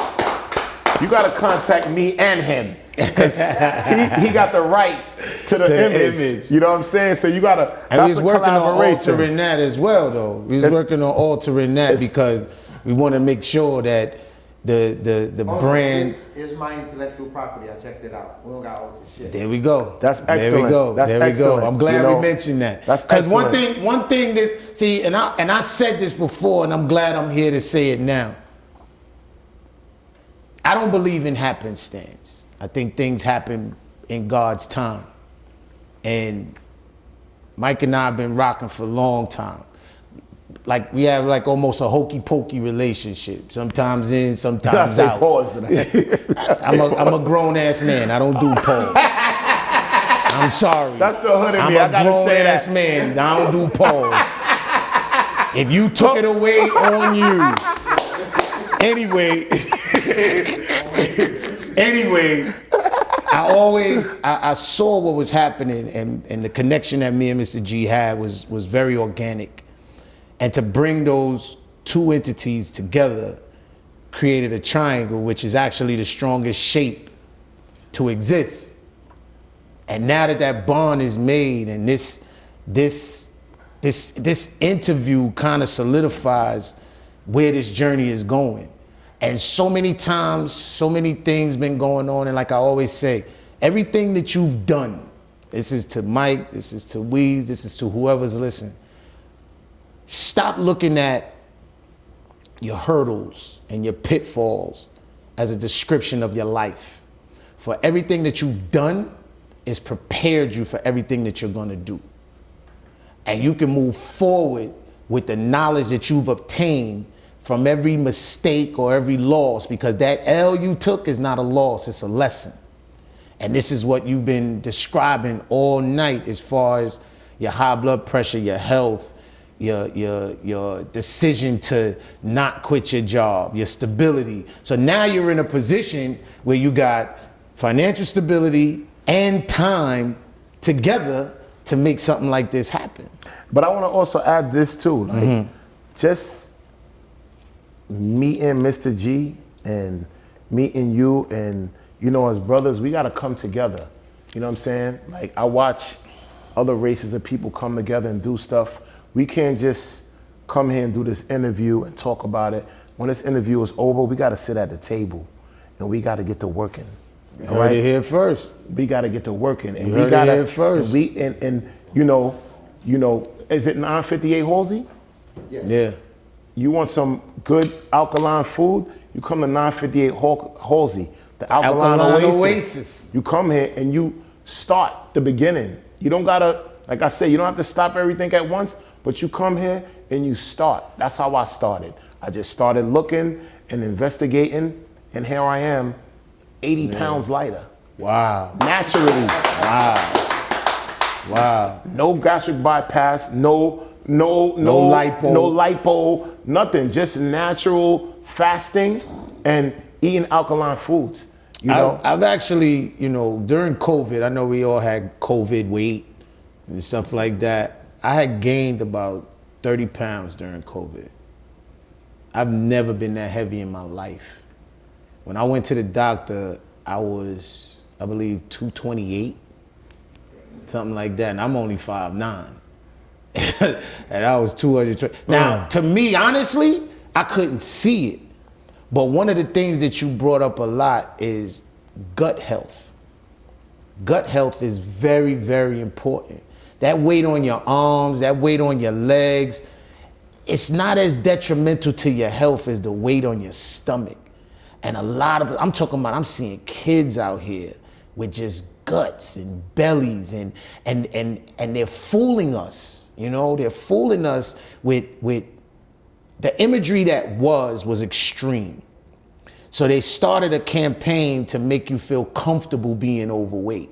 you got to contact me and him. He got the rights to the image. You know what I'm saying? So you got to, and he's working on altering that as well, though. He's working on altering that because we want to make sure that the brand. Is my intellectual property. I checked it out. We don't got all the shit. There we go. That's excellent. There we go. That's there we excellent. go. I'm glad we mentioned that. Because one thing I said this before, and I'm glad I'm here to say it now. I don't believe in happenstance. I think things happen in God's time. And Mike and I have been rocking for a long time. Like we have like almost a hokey pokey relationship. Sometimes in, sometimes out. Pause to that. I'm a grown ass man. I don't do pause. I'm sorry. That's the hood in I'm me. a grown ass man. I don't do pause. If you took it away, on you. Anyway, I saw what was happening, and the connection that me and Mr. G had was very organic. And to bring those two entities together created a triangle, which is actually the strongest shape to exist. And now that bond is made, and this interview kind of solidifies where this journey is going. And so many times, so many things been going on, and like I always say, everything that you've done, this is to Mike, this is to Weez, this is to whoever's listening. Stop looking at your hurdles and your pitfalls as a description of your life. For everything that you've done is prepared you for everything that you're gonna do. And you can move forward with the knowledge that you've obtained from every mistake or every loss, because that L you took is not a loss, it's a lesson. And this is what you've been describing all night as far as your high blood pressure, your health, your decision to not quit your job, your stability. So now you're in a position where you got financial stability and time together to make something like this happen. But I want to also add this too, like just meeting Mr. G and meeting you, and as brothers, we got to come together. You know what I'm saying? Like I watch other races of people come together and do stuff. We can't just come here and do this interview and talk about it. When this interview is over, we got to sit at the table and we got to get to working. You heard it here first. We got to get to working, and you heard it here first. And is it 958 Halsey? Yeah. You want some good alkaline food? You come to 958 Halsey, the Alkaline Oasis. You come here and you start the beginning. You don't gotta, like I said, you don't have to stop everything at once, but you come here and you start. That's how I started. I just started looking and investigating, and here I am, 80 pounds lighter. Wow. Naturally. Wow. No gastric bypass, no lipo, nothing. Just natural fasting and eating alkaline foods. I've actually, during COVID, I know we all had COVID weight and stuff like that. I had gained about 30 pounds during COVID. I've never been that heavy in my life. When I went to the doctor, I was, I believe, 228, something like that, and I'm only 5'9". And I was 220. Now, to me, honestly, I couldn't see it. But one of the things that you brought up a lot is gut health. Gut health is very, very important. That weight on your arms, that weight on your legs, it's not as detrimental to your health as the weight on your stomach. And I'm seeing kids out here with just guts and bellies and they're fooling us, you know, they're fooling us with the imagery that was extreme. So they started a campaign to make you feel comfortable being overweight.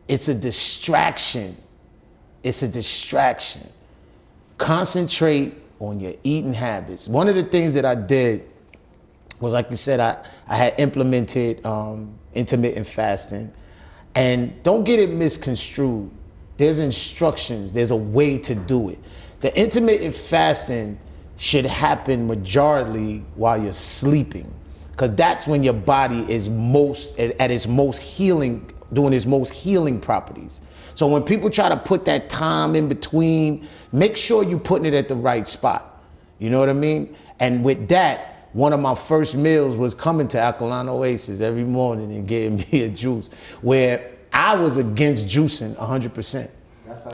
It's a distraction. It's a distraction. Concentrate on your eating habits. One of the things that I did was, like you said, I had implemented intermittent fasting. And don't get it misconstrued. There's instructions. There's a way to do it. The intermittent fasting should happen majorly while you're sleeping, because that's when your body is most at its most healing, doing its most healing properties. So when people try to put that time in between, make sure you're putting it at the right spot. You know what I mean? And with that, one of my first meals was coming to Alkaline Oasis every morning and getting me a juice, where I was against juicing 100%.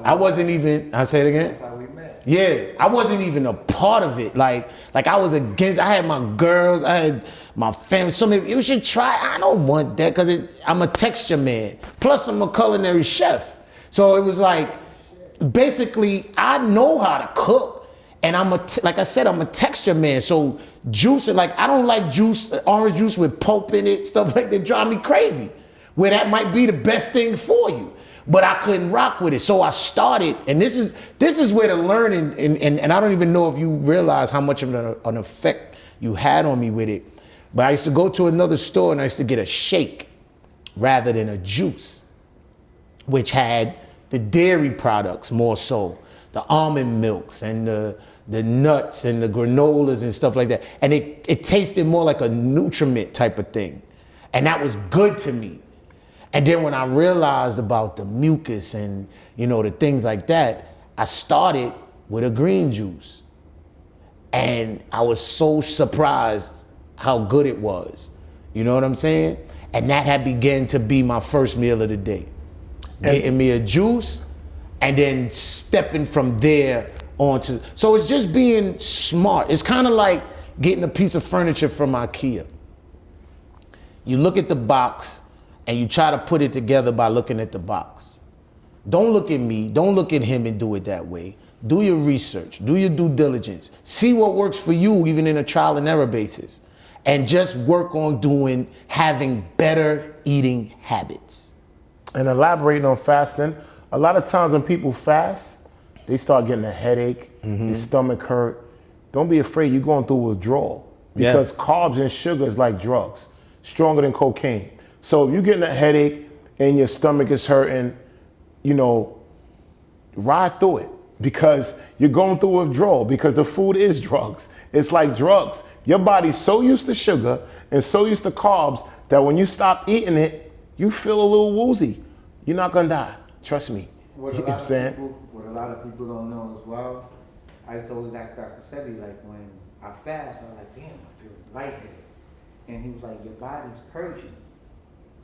I wasn't even, I say it again? That's how we met. Yeah, I wasn't even a part of it. Like I was against, I had my girls, I had my family. So maybe you should try. I don't want that because I'm a texture man. Plus I'm a culinary chef. So it was like, basically I know how to cook, and like I said, I'm a texture man. So juicing, like I don't like juice, orange juice with pulp in it, stuff like that drive me crazy. Where that might be the best thing for you. But I couldn't rock with it. So I started, and this is where the learning, and I don't even know if you realize how much of an effect you had on me with it. But I used to go to another store and I used to get a shake rather than a juice, which had the dairy products more so, the almond milks and the nuts and the granolas and stuff like that. And it tasted more like a nutriment type of thing. And that was good to me. And then when I realized about the mucus and, you know, the things like that, I started with a green juice. And I was so surprised how good it was. You know what I'm saying? And that had begun to be my first meal of the day. Getting me a juice and then stepping from there onto, so it's just being smart. It's kind of like getting a piece of furniture from IKEA. You look at the box, and you try to put it together by looking at the box. Don't look at me, don't look at him and do it that way. Do your research, do your due diligence. See what works for you, even in a trial and error basis. And just work on having better eating habits. And elaborating on fasting, a lot of times when people fast, they start getting a headache, their stomach hurt. Don't be afraid, you're going through withdrawal. Because carbs and sugar is like drugs, stronger than cocaine. So if you're getting a headache and your stomach is hurting, you know, ride through it, because you're going through withdrawal, because the food is drugs. It's like drugs. Your body's so used to sugar and so used to carbs that when you stop eating it, you feel a little woozy. You're not gonna die. Trust me. What You know what I'm saying? What a lot of people don't know as well, I used to always ask Dr. Sebi, like when I fast, I'm like, damn, I feel lightheaded. And he was like, your body's purging.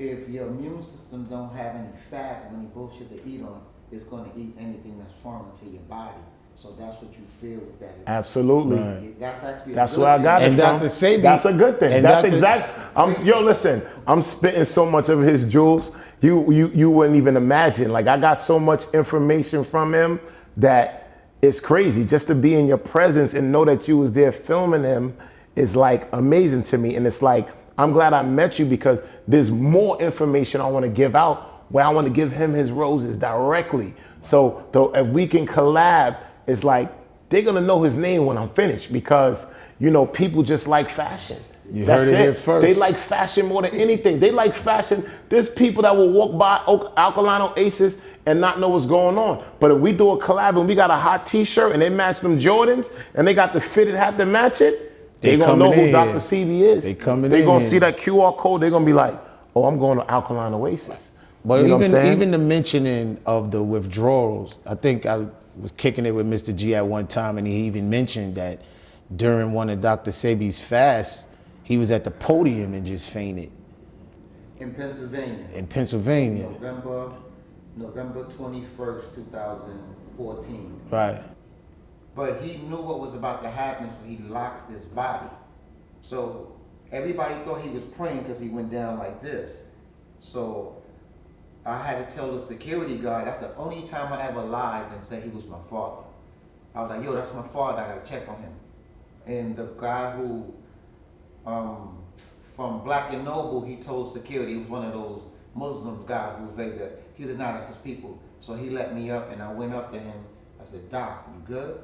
If your immune system don't have any fat or any bullshit to eat on, it's going to eat anything that's foreign to your body. So that's what you feel with that. Absolutely. Right. That's actually That's where I got it And from. Dr. Sebi, That's a good thing. and That's Dr. exact. Yo, listen, I'm spitting so much of his jewels. You wouldn't even imagine. Like, I got so much information from him that it's crazy. Just to be in your presence and know that you was there filming him is like amazing to me. And it's like, I'm glad I met you, because there's more information I want to give out, where I want to give him his roses directly. So though, if we can collab, it's like they're gonna know his name when I'm finished, because you know people just like fashion. You heard it here first. They like fashion more than anything. They like fashion. There's people that will walk by Alkaline Oasis and not know what's going on. But if we do a collab and we got a hot T-shirt and they match them Jordans and they got the fitted hat to match it, they gonna know who Dr. Sebi is. They gonna see that QR code. They're gonna be like, oh, I'm going to Alkaline Oasis. But You know what I'm saying? even the mentioning of the withdrawals, I think I was kicking it with Mr.G at one time, and he even mentioned that during one of Dr. Sebi's fasts, he was at the podium and just fainted. in Pennsylvania. In Pennsylvania. November 21st, 2014. Right. But he knew what was about to happen, so he locked his body. So everybody thought he was praying because he went down like this. So I had to tell the security guard, that's the only time I ever lied and said he was my father. I was like, yo, that's my father, I gotta check on him. And the guy who, from Black and Noble, he told security, he was one of those Muslim guys who was very good. He was like, nah, that's his people. So he let me up and I went up to him. I said, Doc, you good?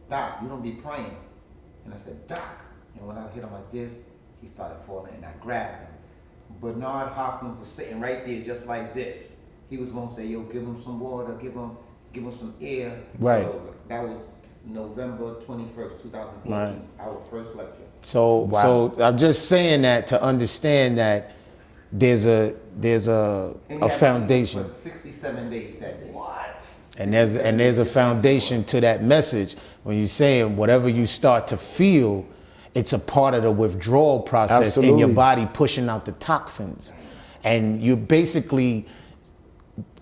Doc, you don't be praying. And I said, Doc. And when I hit him like this, he started falling and I grabbed him. Bernard Hoffman was sitting right there just like this. He was gonna say, yo, give him some water, give him some air. Right. So that was November 21st, 2014, Right. our first lecture. So, Wow. so I'm just saying that to understand that there's a And he had foundation, for 67 days that day. What? and there's a foundation to that message. When you're saying whatever you start to feel, it's a part of the withdrawal process in your Absolutely. body, pushing out the toxins, and you basically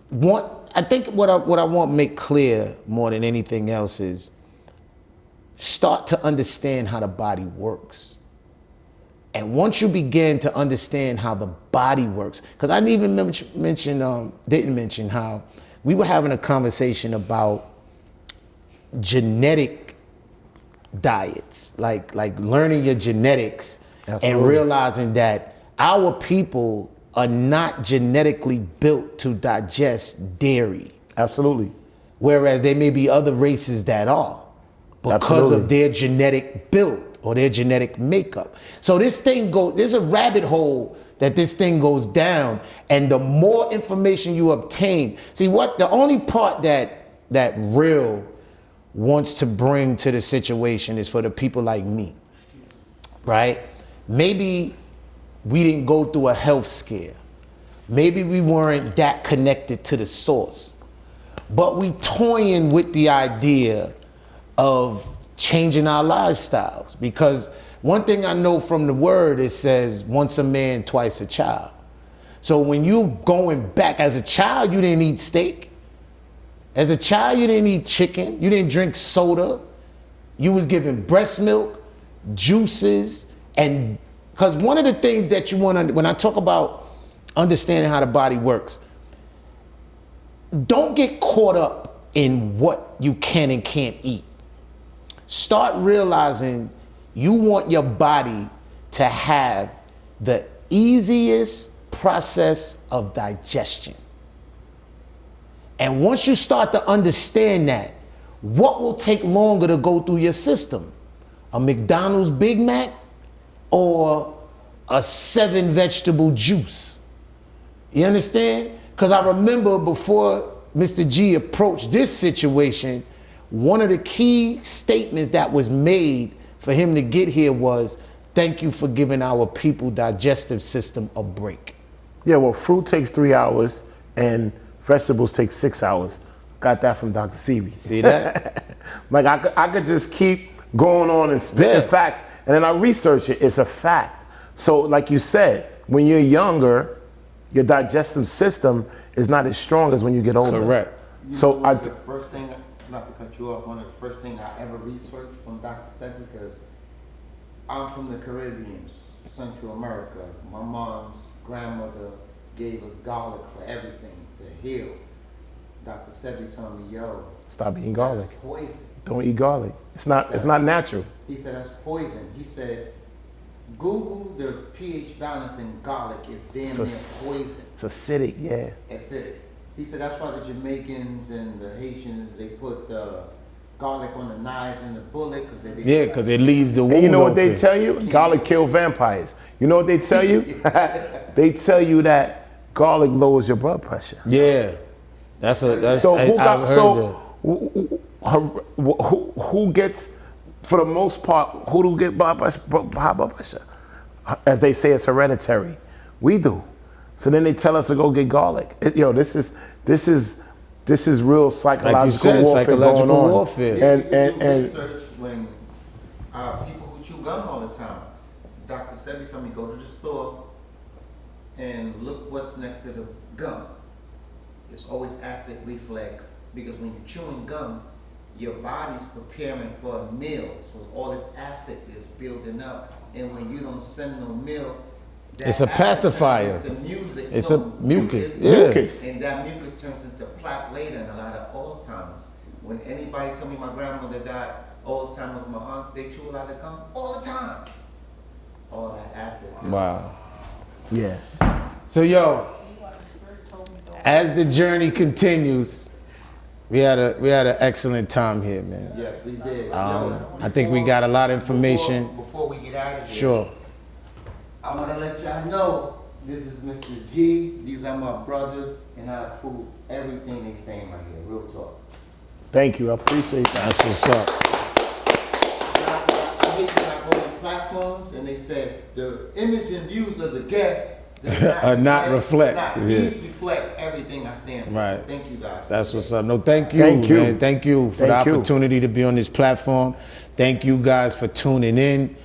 want. I think what I want to make clear more than anything else is start to understand how the body works. And once you begin to understand how the body works, because I didn't even didn't mention how we were having a conversation about genetic diets, like learning your genetics. Absolutely. And realizing that our people are not genetically built to digest dairy, Absolutely. whereas there may be other races that are because Absolutely. of their genetic build or their genetic makeup. So there's a rabbit hole that this thing goes down, and the more information you obtain, the only part that Real wants to bring to the situation is for the people like me, right? Maybe we didn't go through a health scare. Maybe we weren't that connected to the source, but we toying with the idea of changing our lifestyles, because one thing I know from the word, it says once a man, twice a child. So when you going back, as a child, you didn't eat steak. As a child, you didn't eat chicken. You didn't drink soda. You was given breast milk, juices, and because one of the things that you want to, when I talk about understanding how the body works, don't get caught up in what you can and can't eat. Start realizing you want your body to have the easiest process of digestion. And once you start to understand that, what will take longer to go through your system? A McDonald's Big Mac or a 7 vegetable juice? You understand? Because I remember before Mr.G approached this situation, one of the key statements that was made for him to get here was, thank you for giving our people digestive system a break. Yeah, well, fruit takes 3 hours and vegetables take 6 hours. Got that from Dr. Sebi. See that? Like I could just keep going on and spitting facts, and then I research it. It's a fact. So like you said, when you're younger, your digestive system is not as strong as when you get older. Correct. So the first thing, not to cut you off, one of the first things I ever researched from Dr. Sebi, because I'm from the Caribbean, Central America. My mom's grandmother gave us garlic for everything to heal. Dr. Sebi told me, yo, stop eating garlic. That's poison. Don't eat garlic. It's not natural. He said that's poison. He said, Google the pH balance in garlic is damn near poison. It's acidic, yeah. Acidic. He said that's why the Jamaicans and the Haitians, they put the garlic on the knives and the bullet. Because it leaves the wound. And you know what they open. tell you? Garlic kill vampires. You know what they tell you? They tell you that garlic lowers your blood pressure. Yeah. That's So who gets, for the most part, who do get high blood pressure? As they say, it's hereditary. We do. So then they tell us to go get garlic. This is real psychological like you said, warfare psychological going on. warfare. And research when people who chew gum all the time. Dr. Sebi told me go to the store and look what's next to the gum. It's always acid reflux, because when you're chewing gum, your body's preparing for a meal. So all this acid is building up, and when you don't send no meal, that It's a acid pacifier. turns into music. It's No, a mucus. it's Yeah. Mucus. And that mucus turns into plaque later in a lot of Alzheimer's. When anybody tell me my grandmother got Alzheimer's, my aunt, they chew a lot of gum all the time. All that acid. Wow. Yeah. So yo, as the journey continues, we had an excellent time here, man. Yes, we did. I think we got a lot of information. Before we get out of here. Sure. I want to let y'all know this is Mr. G. These are my brothers, and I approve everything they saying right here. Real talk. Thank you. I appreciate that. That's what's up. I hate when I go on platforms and they say the image and views of the guests Are not reflect. These reflect everything I stand for. Right. So thank you guys. That's what's up. No, thank you, Thank you. man. Thank you for the Thank you. opportunity to be on this platform. Thank you guys for tuning in.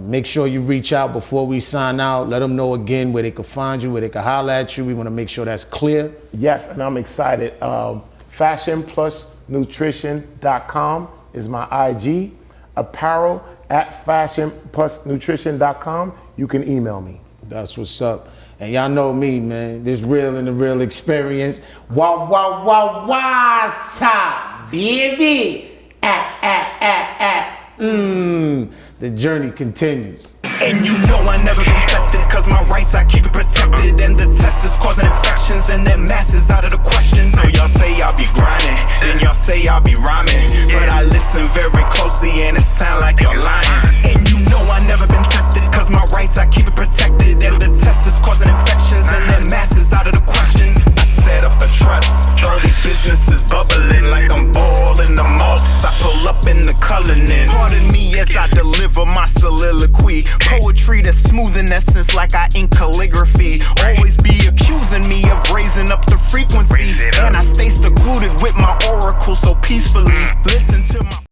Make sure you reach out before we sign out. Let them know again where they can find you, where they can holler at you. We want to make sure that's clear. Yes, and I'm excited. fashionplusnutrition.com is my IG. Apparel at fashionplusnutrition.com. You can email me. That's what's up. And y'all know me, man. This real and the real experience. Wah, wah, wah, wah, sa, baby. The journey continues. And you know I never been tested, cause my rights I keep it protected. And the test is causing infections and then masses out of the question. So y'all say y'all be grinding, then y'all say y'all be rhyming. But I listen very closely and it sound like you're lying. And you know I never been tested, cause my rights I keep it protected. And the test is causing infections and then masses out of the question. I set up a trust, all these businesses bubbling like I'm balling the most. I pull up in the coloring. Pardon me as I deliver my soliloquy. Poetry that's smooth in essence like I ink calligraphy. Always be accusing me of raising up the frequency. And I stay secluded with my oracle so peacefully. Listen to my